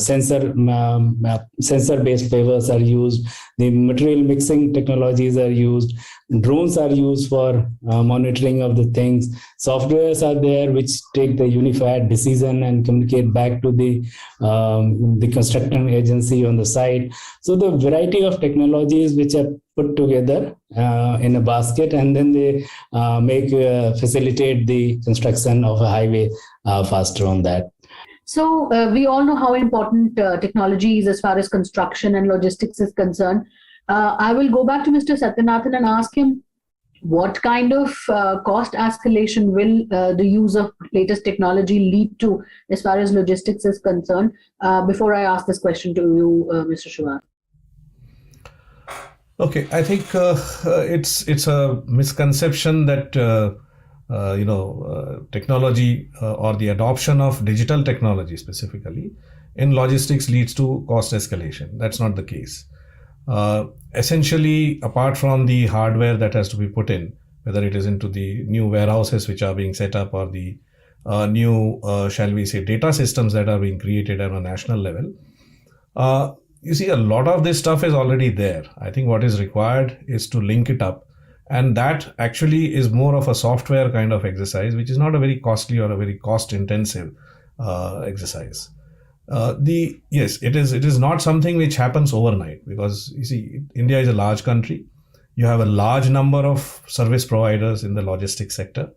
sensor-based pavers are used. The material mixing technologies are used. Drones are used for monitoring of the things. Softwares are there which take the unified decision and communicate back to the construction agency on the site. So the variety of technologies which are put together in a basket, and then they facilitate the construction of a highway faster on that. So we all know how important technology is as far as construction and logistics is concerned. I will go back to Mr. Satyanathan and ask him what kind of cost escalation will the use of latest technology lead to as far as logistics is concerned, before I ask this question to you, Mr. Shiva. Okay, I think it's a misconception that technology or the adoption of digital technology specifically in logistics leads to cost escalation. That's not the case. Essentially, apart from the hardware that has to be put in, whether it is into the new warehouses which are being set up or the new, shall we say, data systems that are being created at a national level, you see, a lot of this stuff is already there. I think what is required is to link it up. And that actually is more of a software kind of exercise, which is not a very costly or a very cost intensive exercise. Yes, it is not something which happens overnight, because you see, India is a large country. You have a large number of service providers in the logistics sector,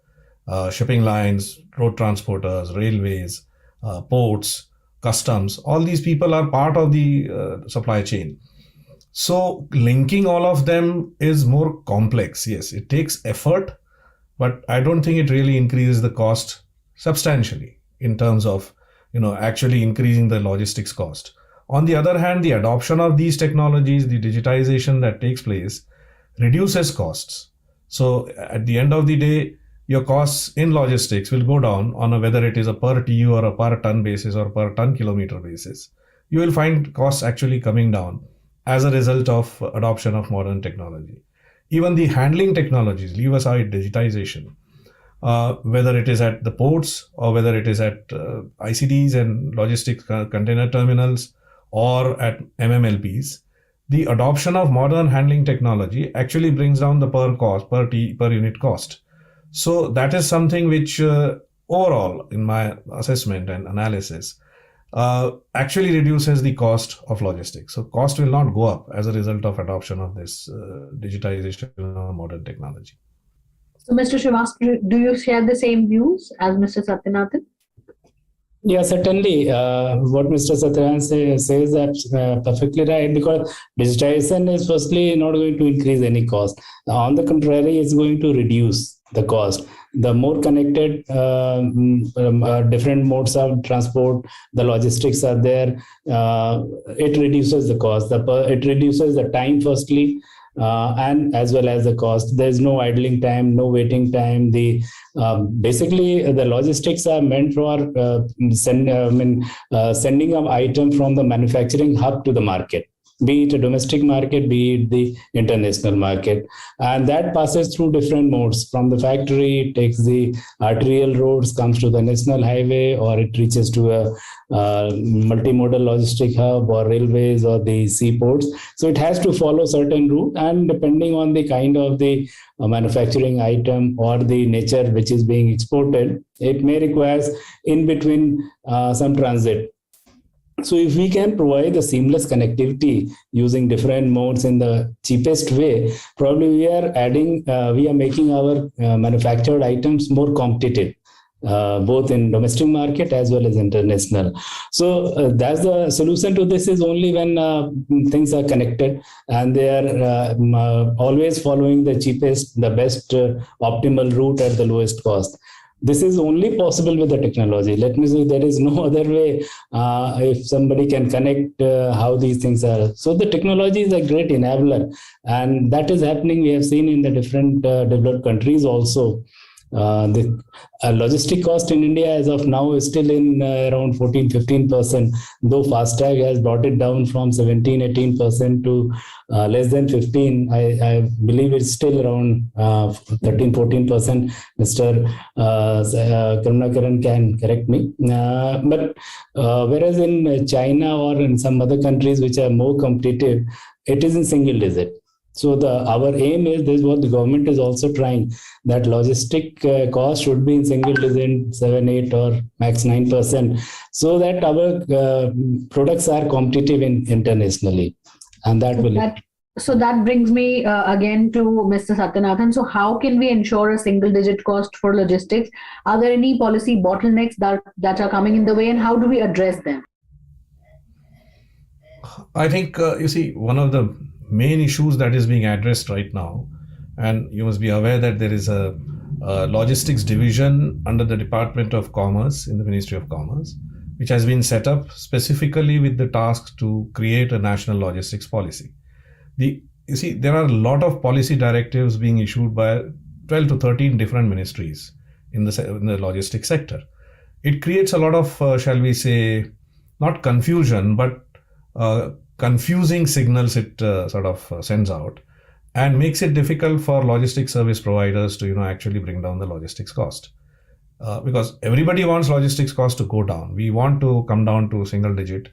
shipping lines, road transporters, railways, ports, customs. All these people are part of the supply chain. So linking all of them is more complex. Yes, it takes effort, but I don't think it really increases the cost substantially in terms of actually increasing the logistics cost. On the other hand, the adoption of these technologies, the digitization that takes place, reduces costs. So at the end of the day, your costs in logistics will go down on whether it is a per TU or a per ton basis or per ton kilometer basis. You will find costs actually coming down as a result of adoption of modern technology. Even the handling technologies, leave aside digitization, whether it is at the ports or whether it is at ICDs and logistics container terminals or at MMLPs, the adoption of modern handling technology actually brings down the per unit cost. So that is something which overall, in my assessment and analysis, actually reduces the cost of logistics. So cost will not go up as a result of adoption of this digitization of modern technology. So, Mr. Srivastava, do you share the same views as Mr. Satyanathan? Yeah, certainly. What Mr. Satyanathan says that's perfectly right, because digitization is firstly not going to increase any cost. On the contrary, it's going to reduce the cost. The more connected different modes of transport, the logistics are there, it reduces the cost. It reduces the time firstly, and as well as the cost. There's no idling time, no waiting time. Basically the logistics are meant for sending an item from the manufacturing hub to the market. be it a domestic market, be it the international market. And that passes through different modes. From the factory, it takes the arterial roads, comes to the national highway, or it reaches to a multimodal logistic hub or railways or the seaports. So it has to follow certain route, and depending on the kind of the manufacturing item or the nature which is being exported, it may require in between some transit. So if we can provide a seamless connectivity using different modes in the cheapest way, probably we are making our manufactured items more competitive. Both in domestic market as well as international. So that's the solution to this is only when things are connected and they are always following the cheapest, the best optimal route at the lowest cost. This is only possible with the technology. Let me say there is no other way if somebody can connect how these things are. So the technology is a great enabler, and that is happening. We have seen in the different developed countries also. The logistic cost in India as of now is still in around 14-15%, though FASTag has brought it down from 17-18% to less than 15. I believe it's still around 13-14%. Mr. Karunakaran can correct me. But whereas in China or in some other countries which are more competitive, it is in single digit. So our aim is, this is what the government is also trying, that logistic cost should be in single digit, 7, 8 or max 9%, so that our products are competitive internationally. And that will... So that brings me again to Mr. Satyanathan. So how can we ensure a single digit cost for logistics? Are there any policy bottlenecks that are coming in the way, and how do we address them? I think, you see, one of the main issues that is being addressed right now, and you must be aware that there is a logistics division under the Department of Commerce in the Ministry of Commerce, which has been set up specifically with the task to create a national logistics policy. You see, there are a lot of policy directives being issued by 12 to 13 different ministries in the logistics sector. It creates a lot of, shall we say, not confusion, but confusing signals it sort of sends out, and makes it difficult for logistics service providers to actually bring down the logistics cost, because everybody wants logistics cost to go down. We want to come down to single digit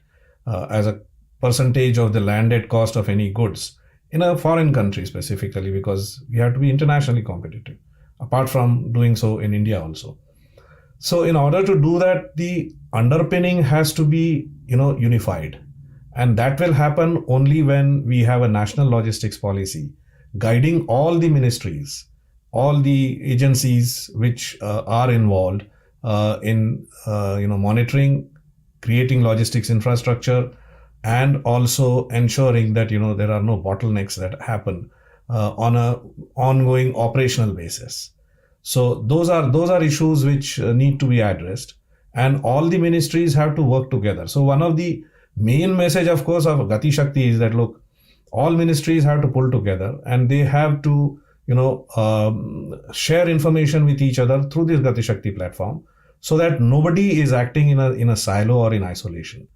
as a percentage of the landed cost of any goods in a foreign country specifically, because we have to be internationally competitive, apart from doing so in India also. So in order to do that, the underpinning has to be unified. And that will happen only when we have a national logistics policy guiding all the ministries, all the agencies which are involved in monitoring, creating logistics infrastructure, and also ensuring that there are no bottlenecks that happen on a ongoing operational basis. So those are issues which need to be addressed, and all the ministries have to work together. So one of the main message, of course, of Gati Shakti is that, look, all ministries have to pull together and they have to, share information with each other through this Gati Shakti platform, so that nobody is acting in a silo or in isolation.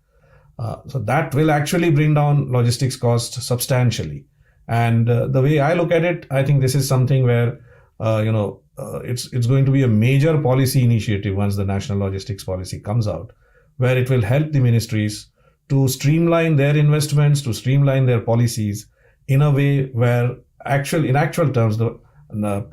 So that will actually bring down logistics costs substantially. And the way I look at it, I think this is something where, it's going to be a major policy initiative once the national logistics policy comes out, where it will help the ministries to streamline their investments, to streamline their policies in a way where in actual terms, the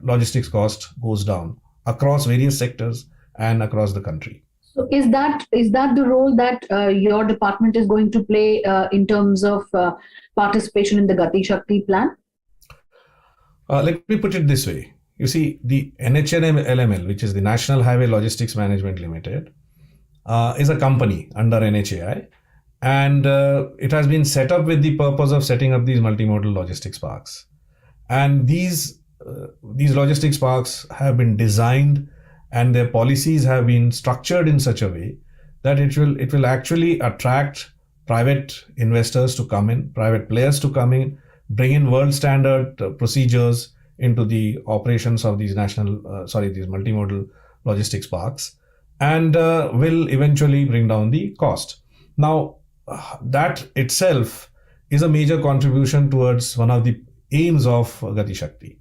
logistics cost goes down across various sectors and across the country. So is that the role that your department is going to play in terms of participation in the Gati Shakti plan? Let me put it this way. You see, the NHLML, which is the National Highway Logistics Management Limited, is a company under NHAI. And it has been set up with the purpose of setting up these multimodal logistics parks. And these logistics parks have been designed, and their policies have been structured in such a way that it will actually attract private investors to come in, private players to come in, bring in world standard procedures into the operations of these these multimodal logistics parks, and will eventually bring down the cost. Now, that itself is a major contribution towards one of the aims of Gati Shakti.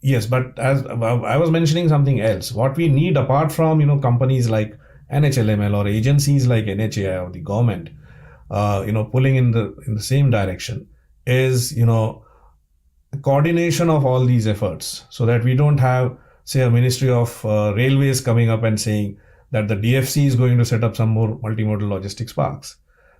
Yes, but as I was mentioning something else, what we need apart from companies like NHLML or agencies like NHAI or the government, pulling in the same direction, is coordination of all these efforts, so that we don't have, say, a Ministry of Railways coming up and saying that the DFC is going to set up some more multimodal logistics parks.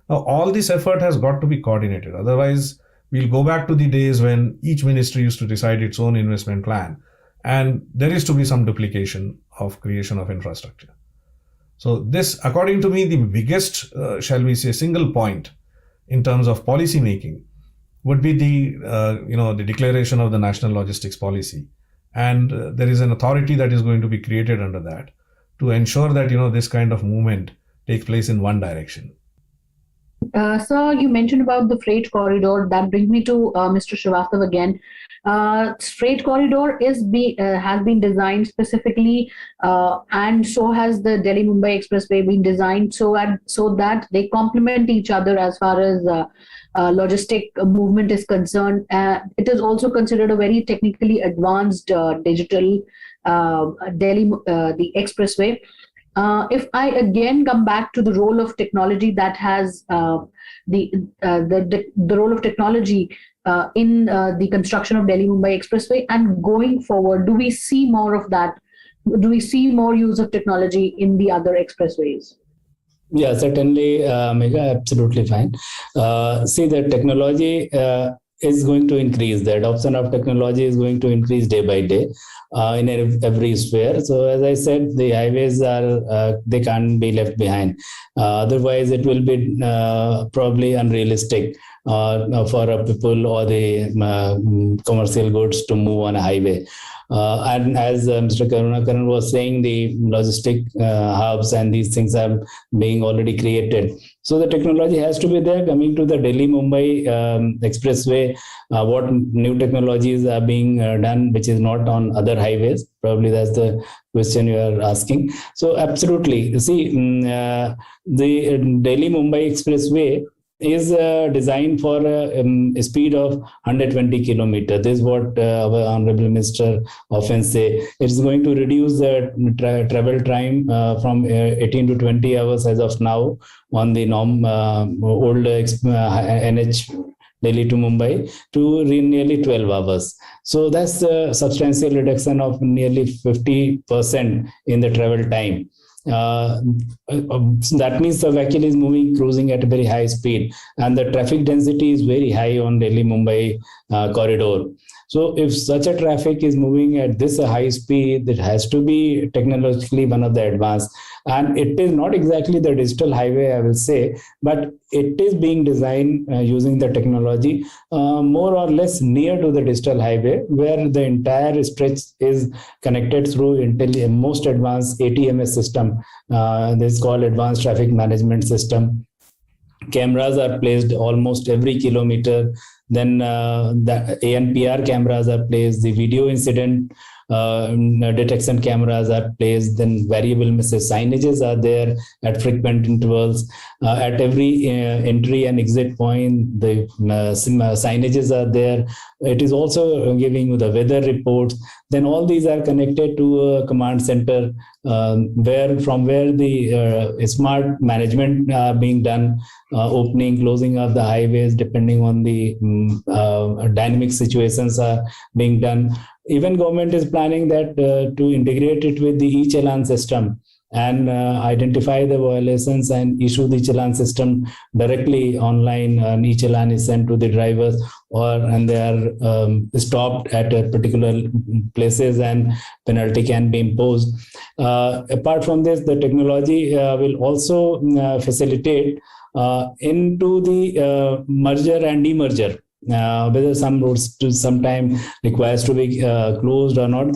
Now, all this effort has got to be coordinated. Otherwise, we'll go back to the days when each ministry used to decide its own investment plan, and there is to be some duplication of creation of infrastructure. So this, according to me, the biggest, shall we say, single point in terms of policy making would be the declaration of the National Logistics Policy. And there is an authority that is going to be created under that to ensure that, this kind of movement takes place in one direction. Sir, you mentioned about the freight corridor. That brings me to Mr. Srivastav again. Freight corridor has been designed specifically, and so has the Delhi-Mumbai Expressway been designed so that they complement each other as far as logistic movement is concerned. It is also considered a very technically advanced digital the expressway. If I again come back to the role of technology that has the role of technology in the construction of Delhi-Mumbai Expressway, and going forward, do we see more of that? Do we see more use of technology in the other expressways? Yeah, certainly, Megha, absolutely fine. See, the technology is going to increase. The adoption of technology is going to increase day by day in every sphere. So, as I said, the highways they can't be left behind. Otherwise, it will be probably unrealistic for people or the commercial goods to move on a highway. And as Mr. Karunakaran was saying, the logistic hubs and these things are being already created. So the technology has to be there. Coming to the Delhi-Mumbai expressway, what new technologies are being done, which is not on other highways? Probably that's the question you are asking. So absolutely. See, the Delhi-Mumbai expressway is designed for a speed of 120 kilometers. This is what our Honorable Minister often say. It's going to reduce the travel time from 18 to 20 hours as of now on the old NH Delhi to Mumbai to nearly 12 hours. So that's a substantial reduction of nearly 50% in the travel time. That means the vehicle is cruising at a very high speed, and the traffic density is very high on Delhi-Mumbai corridor. So if such a traffic is moving at this high speed, it has to be technologically one of the advanced. And it is not exactly the digital highway, I will say, but it is being designed using the technology more or less near to the digital highway, where the entire stretch is connected through most advanced ATMS system. This is called Advanced Traffic Management System. Cameras are placed almost every kilometer. Then the ANPR cameras are placed. The video incident detection cameras are placed. Then variable message signages are there at frequent intervals. At every entry and exit point, the signages are there. It is also giving you the weather reports. Then all these are connected to a command center from where the smart management being done, opening, closing of the highways depending on the dynamic situations are being done. Even government is planning that to integrate it with the e-challan system and identify the violations and issue the challan system directly online. An e-challan is sent to the drivers, and they are stopped at particular places, and penalty can be imposed. Apart from this, the technology will also facilitate into the merger and demerger. Whether some roads to sometime requires to be closed or not.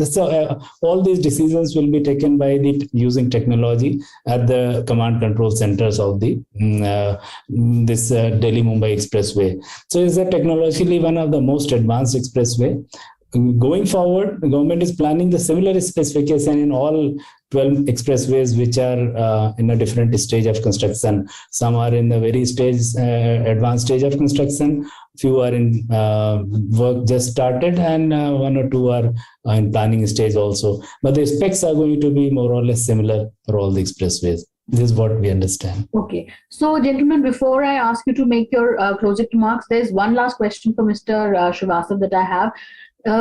All these decisions will be taken by using technology at the command control centers of the this Delhi-Mumbai Expressway. So it's technologically one of the most advanced expressway. going forward, the government is planning the similar specification in all 12 expressways, which are in a different stage of construction. Some are in the very advanced stage of construction. Few are in work just started, and one or two are in planning stage also. But the specs are going to be more or less similar for all the expressways. This is what we understand. Okay. So, gentlemen, before I ask you to make your closing remarks, there's one last question for Mr. Srivastav that I have.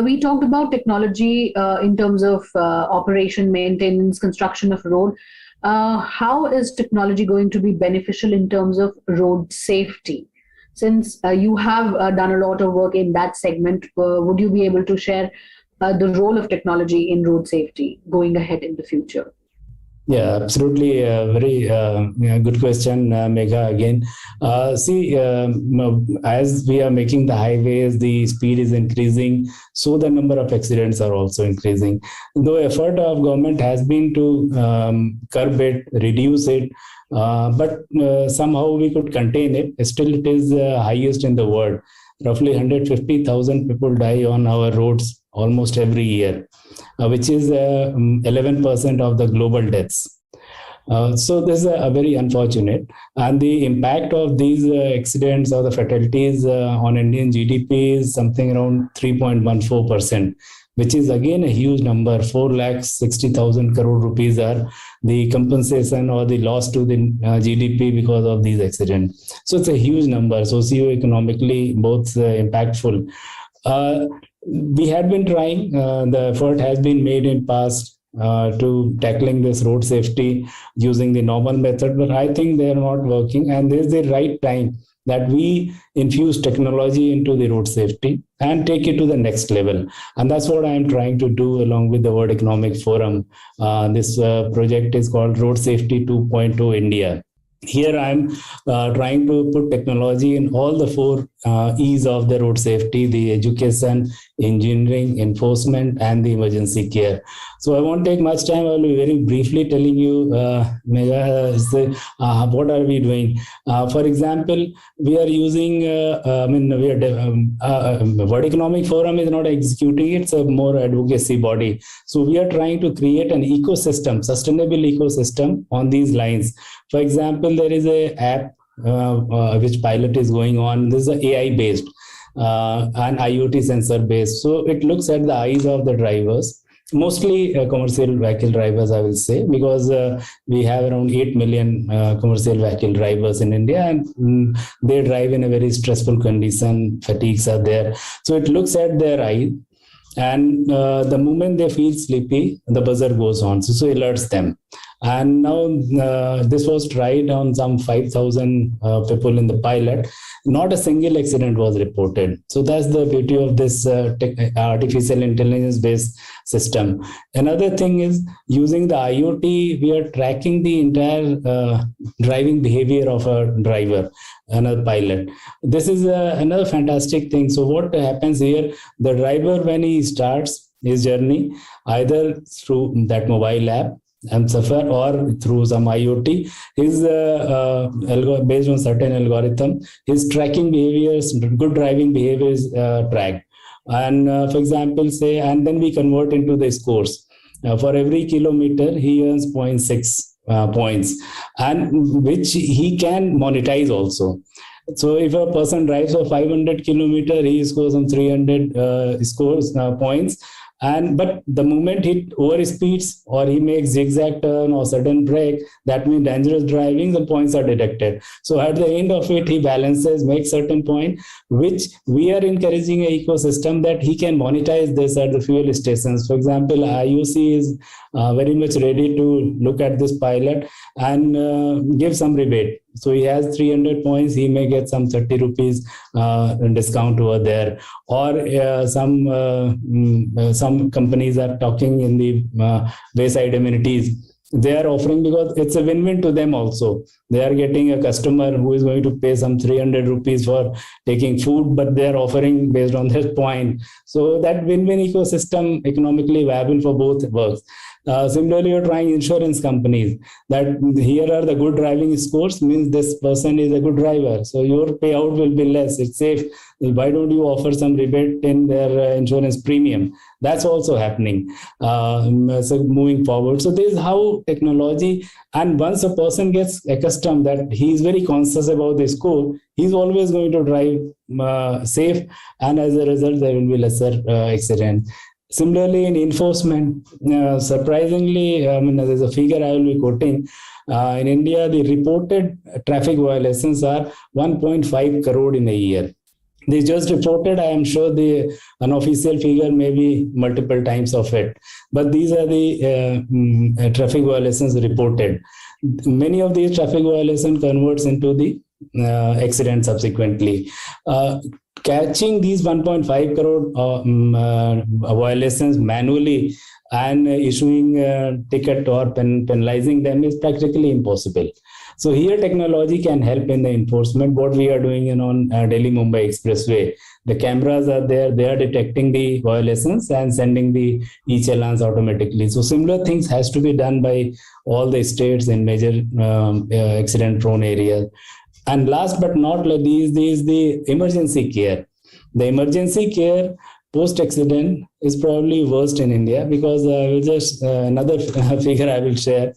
We talked about technology in terms of operation, maintenance, construction of road. How is technology going to be beneficial in terms of road safety? Since you have done a lot of work in that segment, would you be able to share the role of technology in road safety going ahead in the future? Yeah, absolutely. Very good question, Megha, again. As we are making the highways, the speed is increasing, so the number of accidents are also increasing. The effort of government has been to curb it, reduce it, but somehow we could contain it. Still, it is highest in the world. Roughly 150,000 people die on our roads almost every year, which is 11% of the global deaths. So this is a very unfortunate. And the impact of these accidents or the fatalities on Indian GDP is something around 3.14%, which is again a huge number. 4,60,000 crore rupees are the compensation or the loss to the GDP because of these accidents. So it's a huge number, socio-economically both impactful. We had been trying, the effort has been made in past to tackling this road safety using the normal method, but I think they are not working, and this is the right time that we infuse technology into the road safety and take it to the next level. And that's what I am trying to do along with the World Economic Forum. This project is called Road Safety 2.0 India. Here I'm trying to put technology in all the four E's of the road safety: the education, engineering, enforcement, and the emergency care. So I won't take much time. I'll be very briefly telling you, what are we doing? For example, we are using, World Economic Forum is not executing, it's a more advocacy body. So we are trying to create an ecosystem, sustainable ecosystem on these lines. For example, there is a app which pilot is going on. This is AI based and IoT sensor based. So it looks at the eyes of the drivers, mostly commercial vehicle drivers, I will say, because we have around 8 million commercial vehicle drivers in India, and they drive in a very stressful condition. Fatigues are there. So it looks at their eye, and the moment they feel sleepy, the buzzer goes on. So alerts them. And now this was tried on some 5,000 people in the pilot. Not a single accident was reported. So that's the beauty of this artificial intelligence based system. Another thing is, using the IoT, we are tracking the entire driving behavior of a driver and a pilot. This is another fantastic thing. So what happens here, the driver, when he starts his journey, either through that mobile app, and suffer, or through some IoT, his based on certain algorithm, his tracking behaviors, good driving behaviors tracked. And for example, say, and then we convert into the scores. For every kilometer, he earns 0.6 points, and which he can monetize also. So if a person drives for 500 kilometer, he scores some 300 points. But the moment he overspeeds or he makes zigzag turn or sudden brake, that means dangerous driving, the points are deducted. So at the end of it, he balances, makes certain point, which we are encouraging an ecosystem that he can monetize this at the fuel stations. For example, IUC is very much ready to look at this pilot and give some rebate. So he has 300 points, he may get some 30 rupees discount over there. Or some companies are talking in the wayside amenities. They are offering, because it's a win-win to them also. They are getting a customer who is going to pay some 300 rupees for taking food, but they are offering based on their point. So that win-win ecosystem, economically viable for both, works. Similarly, you're trying insurance companies that here are the good driving scores, means this person is a good driver. So your payout will be less. It's safe. Why don't you offer some rebate in their insurance premium? That's also happening. So moving forward. So this is how technology, and once a person gets accustomed that he is very conscious about the score, he's always going to drive safe, and as a result, there will be lesser accident. Similarly, in enforcement, surprisingly, I mean, there's a figure I will be quoting. In India, the reported traffic violations are 1.5 crore in a year. They just reported, I am sure the unofficial figure may be multiple times of it. But these are the traffic violations reported. Many of these traffic violations converts into the accident subsequently. Catching these 1.5 crore violations manually and issuing a ticket or penalizing them is practically impossible. So here technology can help in the enforcement. What we are doing on Delhi-Mumbai Expressway, the cameras are there, they are detecting the violations and sending the e-challans automatically. So similar things has to be done by all the states in major accident-prone areas. And last but not least, is the emergency care. The emergency care post-accident is probably worst in India, because just another figure I will share.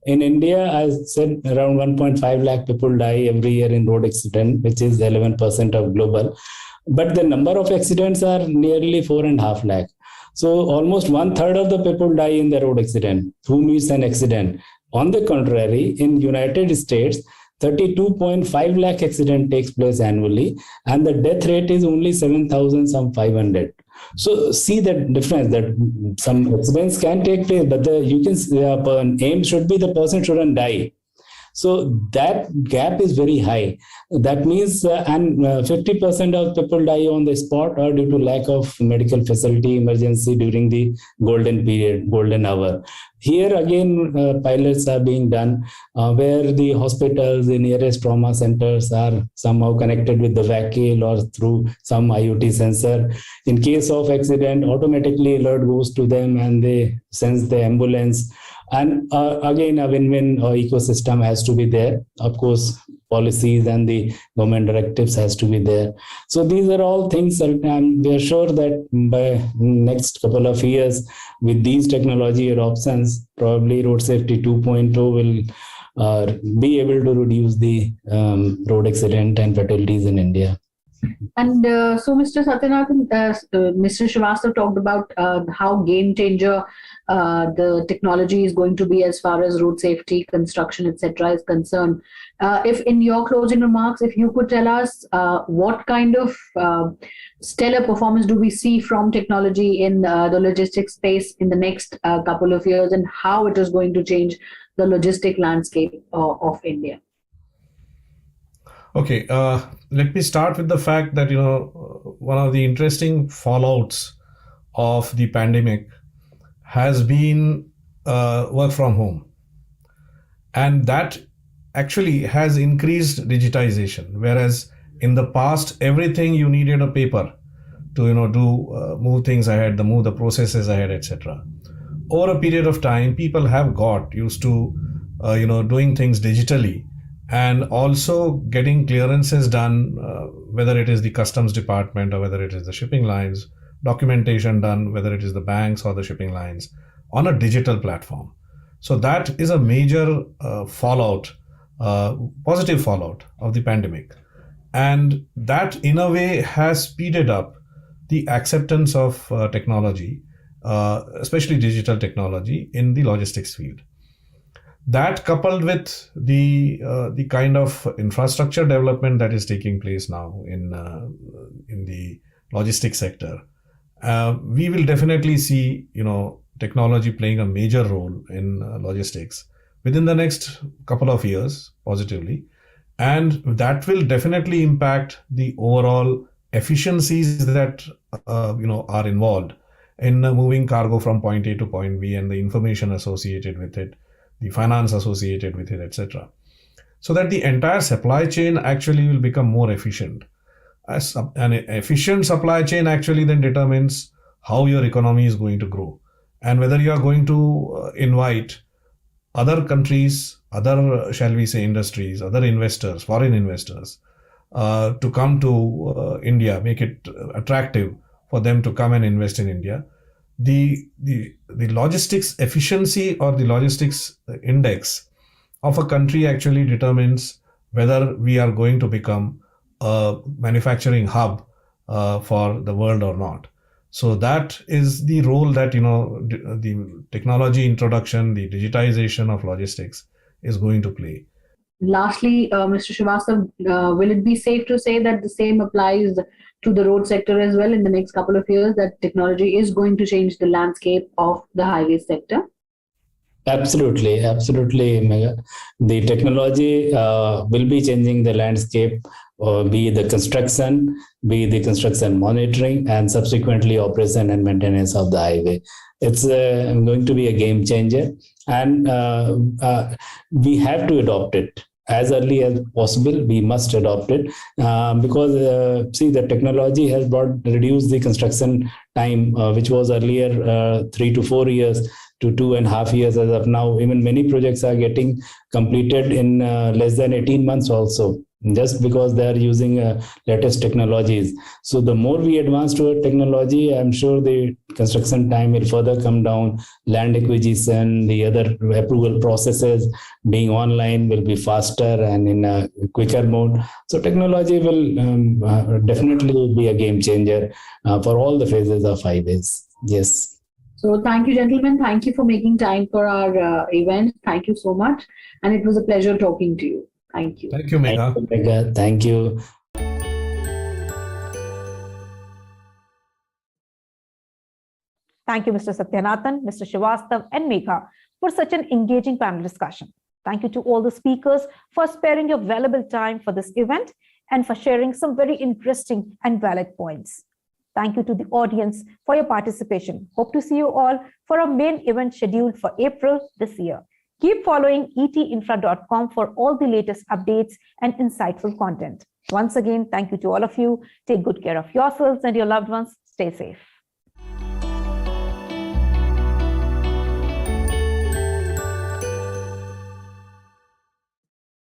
In India, I said around 1.5 lakh people die every year in road accident, which is 11% of global. But the number of accidents are nearly 4.5 lakh. So almost 1/3 of the people die in the road accident who meets an accident. On the contrary, in United States, 32.5 lakh accident takes place annually, and the death rate is only 7,500. So see the difference, that some accidents can take place, but aim should be the person shouldn't die. So that gap is very high. That means, and 50% of people die on the spot or due to lack of medical facility, emergency during the golden period, golden hour. Here again, pilots are being done where the hospitals, the nearest trauma centers are somehow connected with the vehicle or through some IoT sensor. In case of accident, automatically alert goes to them and they sense the ambulance. And again, a win-win ecosystem has to be there. Of course, policies and the government directives has to be there. So these are all things that we are sure that by next couple of years, with these technology adoptions, probably Road Safety 2.0 will be able to reduce the road accident and fatalities in India. And so, Mr. Satyanathan, Mr. Srivastava talked about how game changer the technology is going to be as far as road safety, construction, etc. is concerned. If in your closing remarks, if you could tell us what kind of stellar performance do we see from technology in the logistics space in the next couple of years, and how it is going to change the logistic landscape of India? Okay, let me start with the fact that, one of the interesting fallouts of the pandemic has been work from home. And that actually has increased digitization. Whereas in the past, everything you needed a paper to, move things ahead, move the processes ahead, etc. Over a period of time, people have got used to, doing things digitally, and also getting clearances done, whether it is the customs department or whether it is the shipping lines, documentation done, whether it is the banks or the shipping lines, on a digital platform. So that is a major fallout, positive fallout of the pandemic. And that in a way has speeded up the acceptance of technology, especially digital technology in the logistics field. That coupled with the kind of infrastructure development that is taking place now in the logistics sector, we will definitely see technology playing a major role in logistics within the next couple of years positively, and that will definitely impact the overall efficiencies that are involved in moving cargo from point A to point B, and the information associated with it, the finance associated with it, etc. So that the entire supply chain actually will become more efficient. An efficient supply chain actually then determines how your economy is going to grow. and whether you are going to invite other countries, other, shall we say, industries, other investors, foreign investors, to come to India, make it attractive for them to come and invest in India. The logistics efficiency or the logistics index of a country actually determines whether we are going to become a manufacturing hub for the world or not. So that is the role that, the technology introduction, the digitization of logistics is going to play. Lastly, Mr. Srivastav, will it be safe to say that the same applies to the road sector as well in the next couple of years, that technology is going to change the landscape of the highway sector? Absolutely, Megha. The technology will be changing the landscape, be the construction monitoring, and subsequently operation and maintenance of the highway. It's going to be a game changer, and we have to adopt it as early as possible. We must adopt it because see, the technology has reduced the construction time, which was earlier 3 to 4 years to 2.5 years as of now. Even many projects are getting completed in less than 18 months also, just because they are using latest technologies. So the more we advance toward technology, I'm sure the construction time will further come down. Land acquisition, the other approval processes being online will be faster and in a quicker mode. So technology will definitely be a game changer for all the phases of highways. Yes. So thank you, gentlemen. Thank you for making time for our event. Thank you so much. And it was a pleasure talking to you. Thank you. Thank you, Megha. Thank you. Thank you, Mr. Satyanathan, Mr. Srivastav, and Megha for such an engaging panel discussion. Thank you to all the speakers for sparing your valuable time for this event and for sharing some very interesting and valid points. Thank you to the audience for your participation. Hope to see you all for our main event scheduled for April this year. Keep following etinfra.com for all the latest updates and insightful content. Once again, thank you to all of you. Take good care of yourselves and your loved ones. Stay safe.